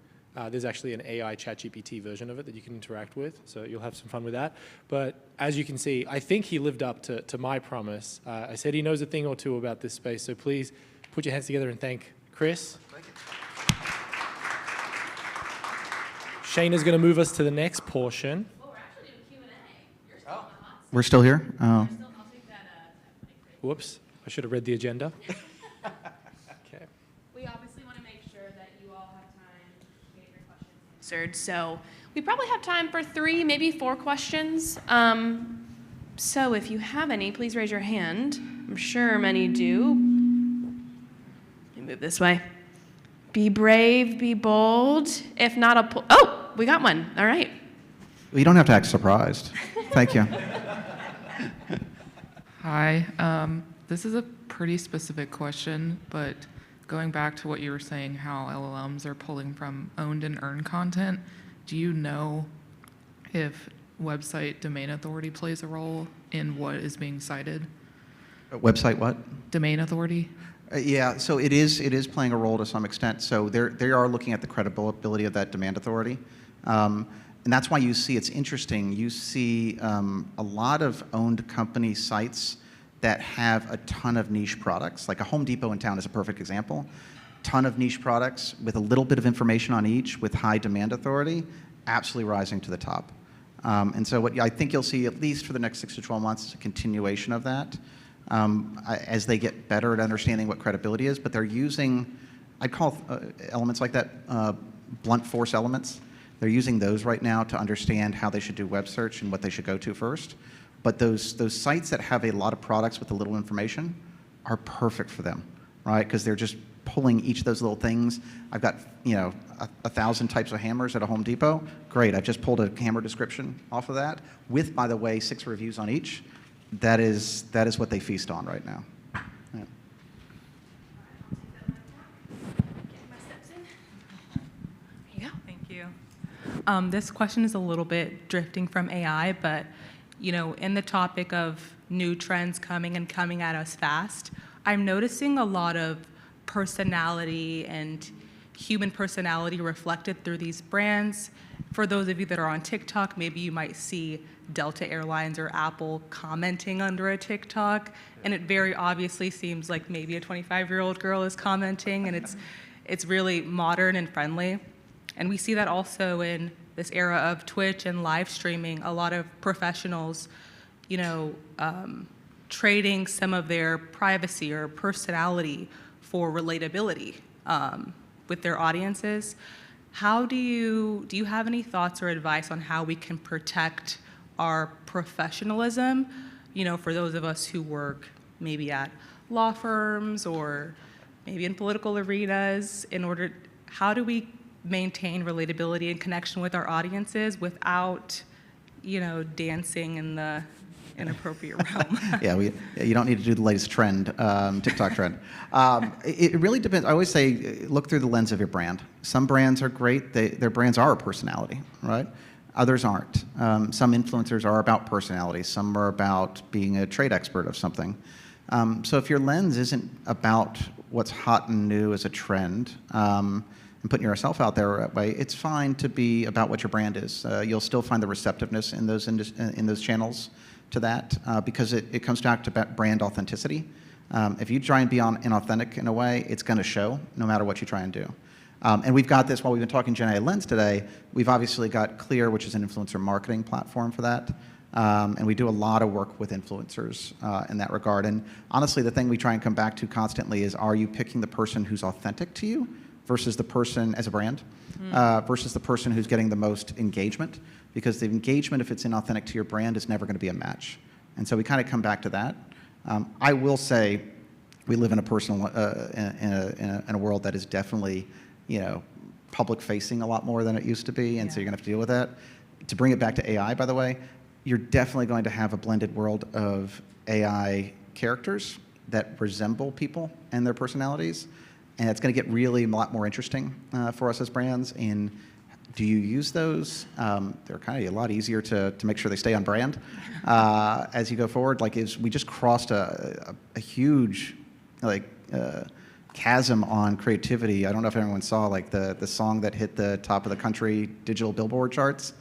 There's actually an AI ChatGPT version of it that you can interact with, so you'll have some fun with that. But as you can see, I think he lived up to my promise. I said he knows a thing or two about this space, so please put your hands together and thank Chris. Thank you. Shayna's going to move us to the next portion. Well, we're actually doing Q&A. You're still on the hot seat. We're still here? Oh. I'll take that. Whoops, I should have read the agenda. Okay. We obviously want to make sure that you all have time to get your questions answered. So we probably have time for 3, maybe 4 questions. So if you have any, please raise your hand. I'm sure many do. Let me move this way. Be brave, be bold. If not, I'll pull. Oh, we got one. All right. Well, you don't have to act surprised. Thank you. Hi. This is a pretty specific question, but going back to what you were saying, how LLMs are pulling from owned and earned content, do you know if website domain authority plays a role in what is being cited? Website what? Domain authority? Yeah, so it is playing a role to some extent. So they are looking at the credibility of that demand authority. And that's why you see, it's interesting, you see a lot of owned company sites that have a ton of niche products. Like a Home Depot in town is a perfect example. Ton of niche products with a little bit of information on each with high demand authority, absolutely rising to the top. And so what I think you'll see, at least for the next 6 to 12 months, is a continuation of that. As they get better at understanding what credibility is, but they're using, I'd call elements like that blunt force elements. They're using those right now to understand how they should do web search and what they should go to first. But those sites that have a lot of products with a little information are perfect for them, right? Because they're just pulling each of those little things. I've got 1,000 types of hammers at a Home Depot. Great, I've just pulled a hammer description off of that with, by the way, 6 reviews on each. That is what they feast on right now. Yeah. Thank you. This question is a little bit drifting from AI, but in the topic of new trends coming at us fast, I'm noticing a lot of personality and human personality reflected through these brands. For those of you that are on TikTok, maybe you might see Delta Airlines or Apple commenting under a TikTok, and it very obviously seems like maybe a 25-year-old girl is commenting, and it's really modern and friendly. And we see that also in this era of Twitch and live streaming, a lot of professionals, trading some of their privacy or personality for relatability with their audiences. How do you have any thoughts or advice on how we can protect our professionalism, for those of us who work maybe at law firms or maybe in political arenas, how do we maintain relatability and connection with our audiences without, dancing in the inappropriate realm. Yeah, you don't need to do the latest trend, TikTok trend. It really depends. I always say, look through the lens of your brand. Some brands are great. Their brands are a personality, right? Others aren't. Some influencers are about personality. Some are about being a trade expert of something. So if your lens isn't about what's hot and new as a trend, and putting yourself out there that way, it's fine to be about what your brand is. You'll still find the receptiveness in those channels to that, because it comes down to brand authenticity. If you try and be inauthentic in a way, it's going to show no matter what you try and do. And we've got this, while we've been talking Gen AI Lens today, we've obviously got Clear, which is an influencer marketing platform for that. And we do a lot of work with influencers in that regard. And honestly, the thing we try and come back to constantly is, are you picking the person who's authentic to you versus the person as a brand, versus the person who's getting the most engagement? Because the engagement, if it's inauthentic to your brand, is never going to be a match. And so we kind of come back to that. I will say, we live in a personal, in a world that is definitely, public facing a lot more than it used to be, and so you're going to have to deal with that. To bring it back to AI, by the way, you're definitely going to have a blended world of AI characters that resemble people and their personalities, and it's going to get really a lot more interesting for us as brands. In, do you use those? They're kind of a lot easier to make sure they stay on brand as you go forward. We just crossed a huge chasm on creativity. I don't know if everyone saw the song that hit the top of the country digital Billboard charts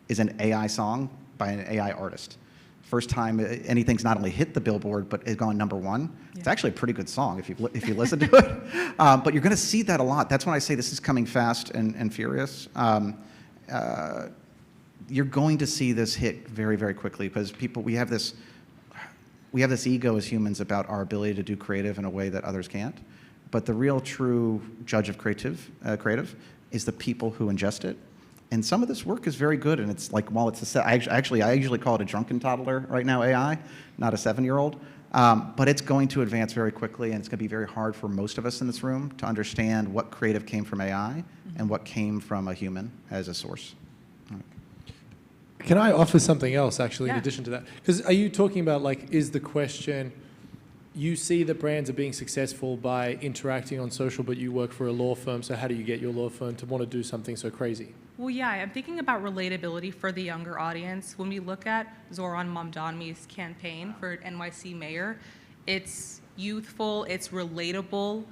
is an AI song by an AI artist. First time anything's not only hit the Billboard, but has gone number one. Yeah. It's actually a pretty good song if you listen to it. But you're going to see that a lot. That's when I say this is coming fast and furious. You're going to see this hit very, very quickly, because we have this ego as humans about our ability to do creative in a way that others can't. But the real true judge of creative is the people who ingest it. And some of this work is very good, and it's while it's I usually call it a drunken toddler right now, AI, not a 7-year-old. But it's going to advance very quickly, and it's going to be very hard for most of us in this room to understand what creative came from AI and what came from a human as a source. Can I offer something else, actually, in addition to that? Because are you talking about, is the question, you see that brands are being successful by interacting on social, but you work for a law firm, so how do you get your law firm to want to do something so crazy? Well, yeah, I'm thinking about relatability for the younger audience. When we look at Zoran Mamdani's campaign for NYC mayor, it's youthful, it's relatable,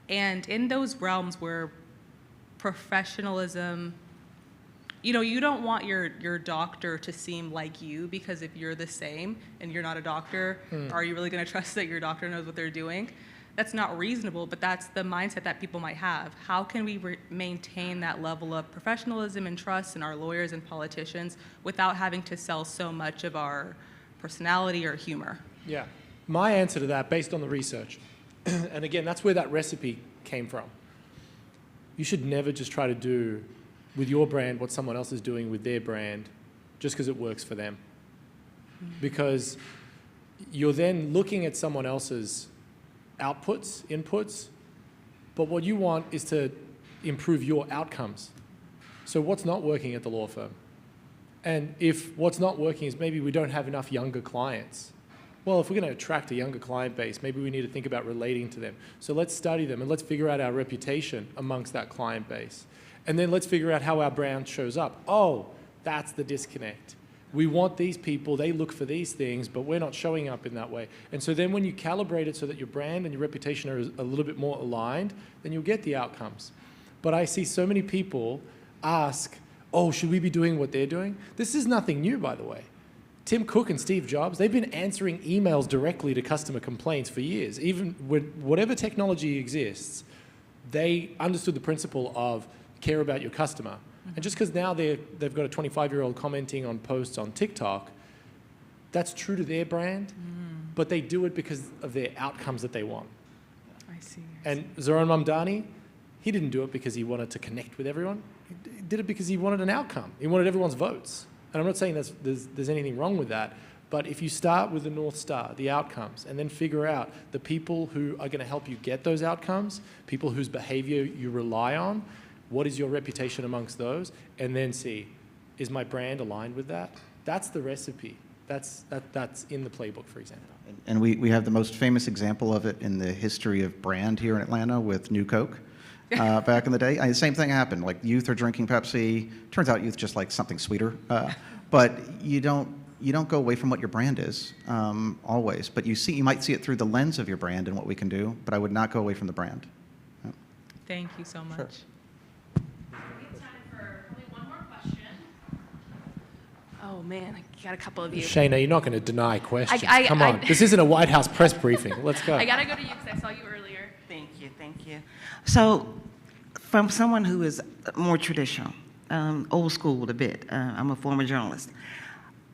and in those realms where professionalism, you don't want your doctor to seem like you, because if you're the same and you're not a doctor, are you really going to trust that your doctor knows what they're doing? That's not reasonable, but that's the mindset that people might have. How can we maintain that level of professionalism and trust in our lawyers and politicians without having to sell so much of our personality or humor? Yeah. My answer to that, based on the research, and again, that's where that recipe came from. You should never just try to do with your brand what someone else is doing with their brand just because it works for them. Because you're then looking at someone else's inputs, but what you want is to improve your outcomes. So what's not working at the law firm? And if what's not working is maybe we don't have enough younger clients, well, if we're going to attract a younger client base, maybe we need to think about relating to them. So let's study them and let's figure out our reputation amongst that client base. And then let's figure out how our brand shows up. Oh, that's the disconnect. We want these people, they look for these things, but we're not showing up in that way. And so then when you calibrate it so that your brand and your reputation are a little bit more aligned, then you'll get the outcomes. But I see so many people ask, oh, should we be doing what they're doing? This is nothing new, by the way. Tim Cook and Steve Jobs, they've been answering emails directly to customer complaints for years. Even with whatever technology exists, they understood the principle of care about your customer. And just because now they've got a 25-year-old commenting on posts on TikTok, that's true to their brand, but they do it because of their outcomes that they want. I see. And Zoran Mamdani, he didn't do it because he wanted to connect with everyone. He did it because he wanted an outcome. He wanted everyone's votes. And I'm not saying there's anything wrong with that, but if you start with the North Star, the outcomes, and then figure out the people who are going to help you get those outcomes, people whose behavior you rely on, what is your reputation amongst those? And then see, is my brand aligned with that? That's the recipe. That's in the playbook, for example. And we have the most famous example of it in the history of brand here in Atlanta with New Coke. Back in the day, same thing happened. Like youth are drinking Pepsi. Turns out youth just like something sweeter. But you don't go away from what your brand is always. But you might see it through the lens of your brand and what we can do. But I would not go away from the brand. Yeah. Thank you so much. Sure. We have time for only one more question. Oh man, I got a couple of you. Shayna, you're not going to deny questions. I- Come on. This isn't a White House press briefing. Let's go. I gotta go to you because I saw you earlier. Thank you, thank you. So, from someone who is more traditional, old school a bit, I'm a former journalist,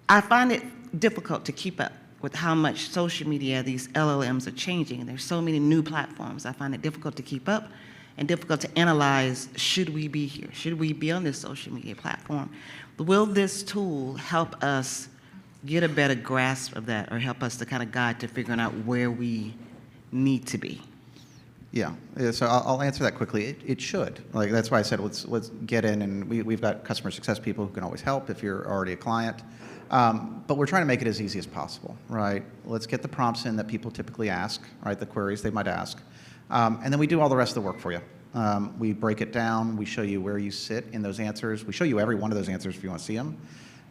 I find it difficult to keep up with how much social media these LLMs are changing. There's so many new platforms. I find it difficult to keep up and difficult to analyze, should we be here? Should we be on this social media platform? Will this tool help us get a better grasp of that or help us to kind of guide to figuring out where we need to be? Yeah, so I'll answer that quickly. It should. Like that's why I said let's get in, and we've got customer success people who can always help if you're already a client. But we're trying to make it as easy as possible, right? Let's get the prompts in that people typically ask, right? The queries they might ask, and then we do all the rest of the work for you. We break it down. We show you where you sit in those answers. We show you every one of those answers if you want to see them,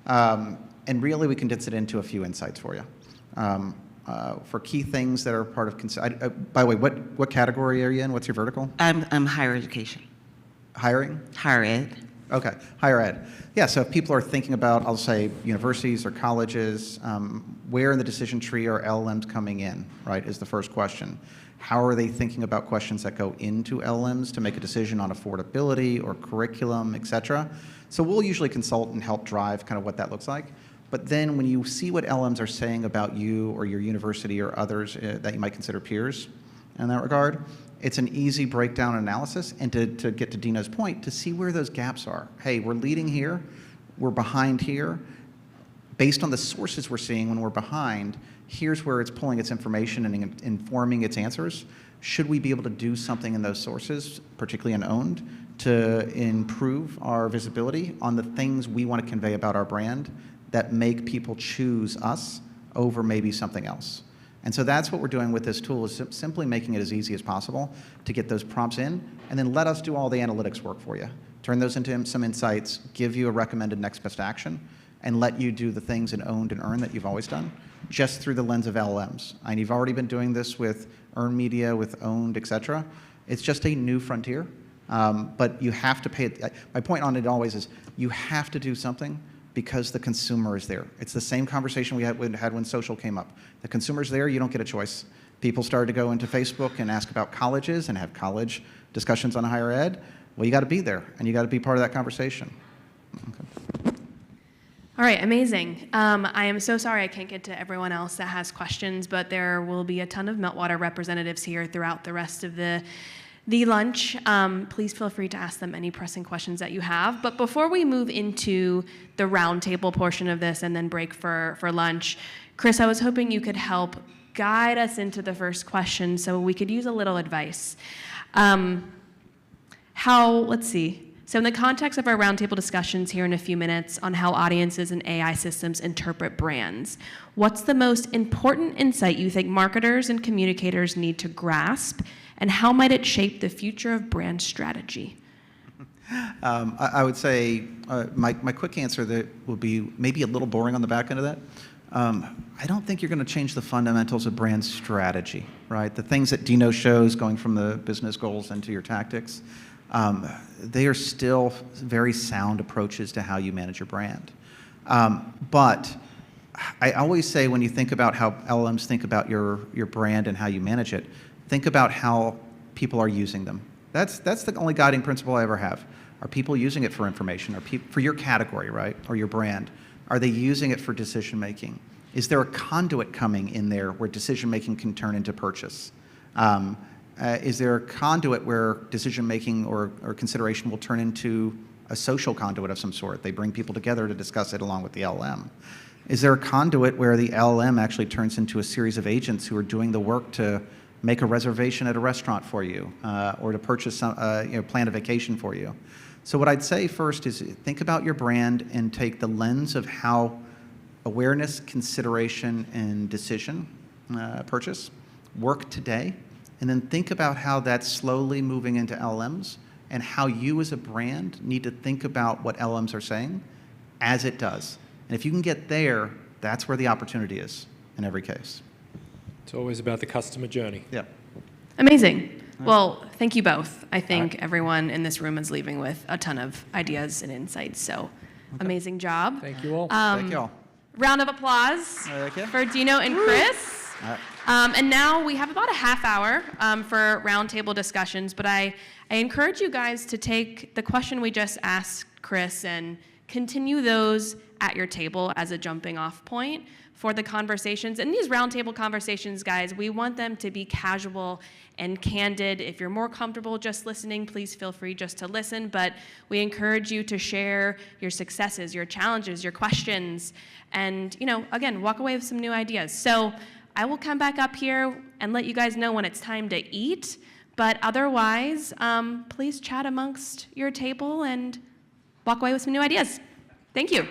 and really we condense it into a few insights for you. For key things that are part of, by the way, what category are you in? What's your vertical? I'm higher education. Hiring? Higher ed. Okay, higher ed. Yeah, so if people are thinking about, I'll say, universities or colleges, where in the decision tree are LLMs coming in, right, is the first question. How are they thinking about questions that go into LLMs to make a decision on affordability or curriculum, et cetera? So we'll usually consult and help drive kind of what that looks like. But then when you see what LMs are saying about you or your university or others that you might consider peers in that regard, it's an easy breakdown analysis and to get to Dino's point, to see where those gaps are. Hey, we're leading here, we're behind here. Based on the sources we're seeing when we're behind, here's where it's pulling its information and informing its answers. Should we be able to do something in those sources, particularly in owned, to improve our visibility on the things we want to convey about our brand that make people choose us over maybe something else? And so that's what we're doing with this tool, is simply making it as easy as possible to get those prompts in, and then let us do all the analytics work for you. Turn those into some insights, give you a recommended next best action, and let you do the things in owned and earned that you've always done, just through the lens of LLMs. And you've already been doing this with earned media, with owned, et cetera. It's just a new frontier, but you have to pay it. My point on it always is you have to do something because the consumer is there. It's the same conversation we had when social came up. The consumer's there, you don't get a choice. People started to go into Facebook and ask about colleges and have college discussions on higher ed. Well, you got to be there, and you got to be part of that conversation. Okay. All right, amazing. I am so sorry I can't get to everyone else that has questions, but there will be a ton of Meltwater representatives here throughout the rest of the lunch. Please feel free to ask them any pressing questions that you have. But before we move into the roundtable portion of this and then break for lunch, Chris, I was hoping you could help guide us into the first question so we could use a little advice. Let's see. So in the context of our roundtable discussions here in a few minutes on how audiences and AI systems interpret brands, what's the most important insight you think marketers and communicators need to grasp, and how might it shape the future of brand strategy? I would say my quick answer that will be maybe a little boring on the back end of that. I don't think you're going to change the fundamentals of brand strategy, right? The things that Dino shows going from the business goals into your tactics, they are still very sound approaches to how you manage your brand. But I always say when you think about how LLMs think about your brand and how you manage it, think about how people are using them. That's the only guiding principle I ever have. Are people using it for information? For your category, right, or your brand? Are they using it for decision making? Is there a conduit coming in there where decision making can turn into purchase? Is there a conduit where decision making or consideration will turn into a social conduit of some sort? They bring people together to discuss it along with the LLM. Is there a conduit where the LLM actually turns into a series of agents who are doing the work to make a reservation at a restaurant for you, or to purchase plan a vacation for you? So what I'd say first is think about your brand and take the lens of how awareness, consideration, and decision purchase, work today, and then think about how that's slowly moving into LLMs and how you as a brand need to think about what LLMs are saying as it does. And if you can get there, that's where the opportunity is in every case. It's always about the customer journey. Yeah. Amazing. Well, thank you both. I think everyone in this room is leaving with a ton of ideas and insights. So, amazing job. Thank you all. Thank you all. Round of applause Thank you. for Dino and Chris. And now we have about a half hour for roundtable discussions, but I encourage you guys to take the question we just asked Chris and continue those at your table as a jumping off point for the conversations. And these roundtable conversations, guys, we want them to be casual and candid. If you're more comfortable just listening, please feel free just to listen, but we encourage you to share your successes, your challenges, your questions, and, again, walk away with some new ideas. So I will come back up here and let you guys know when it's time to eat, but otherwise, please chat amongst your table and walk away with some new ideas. Thank you.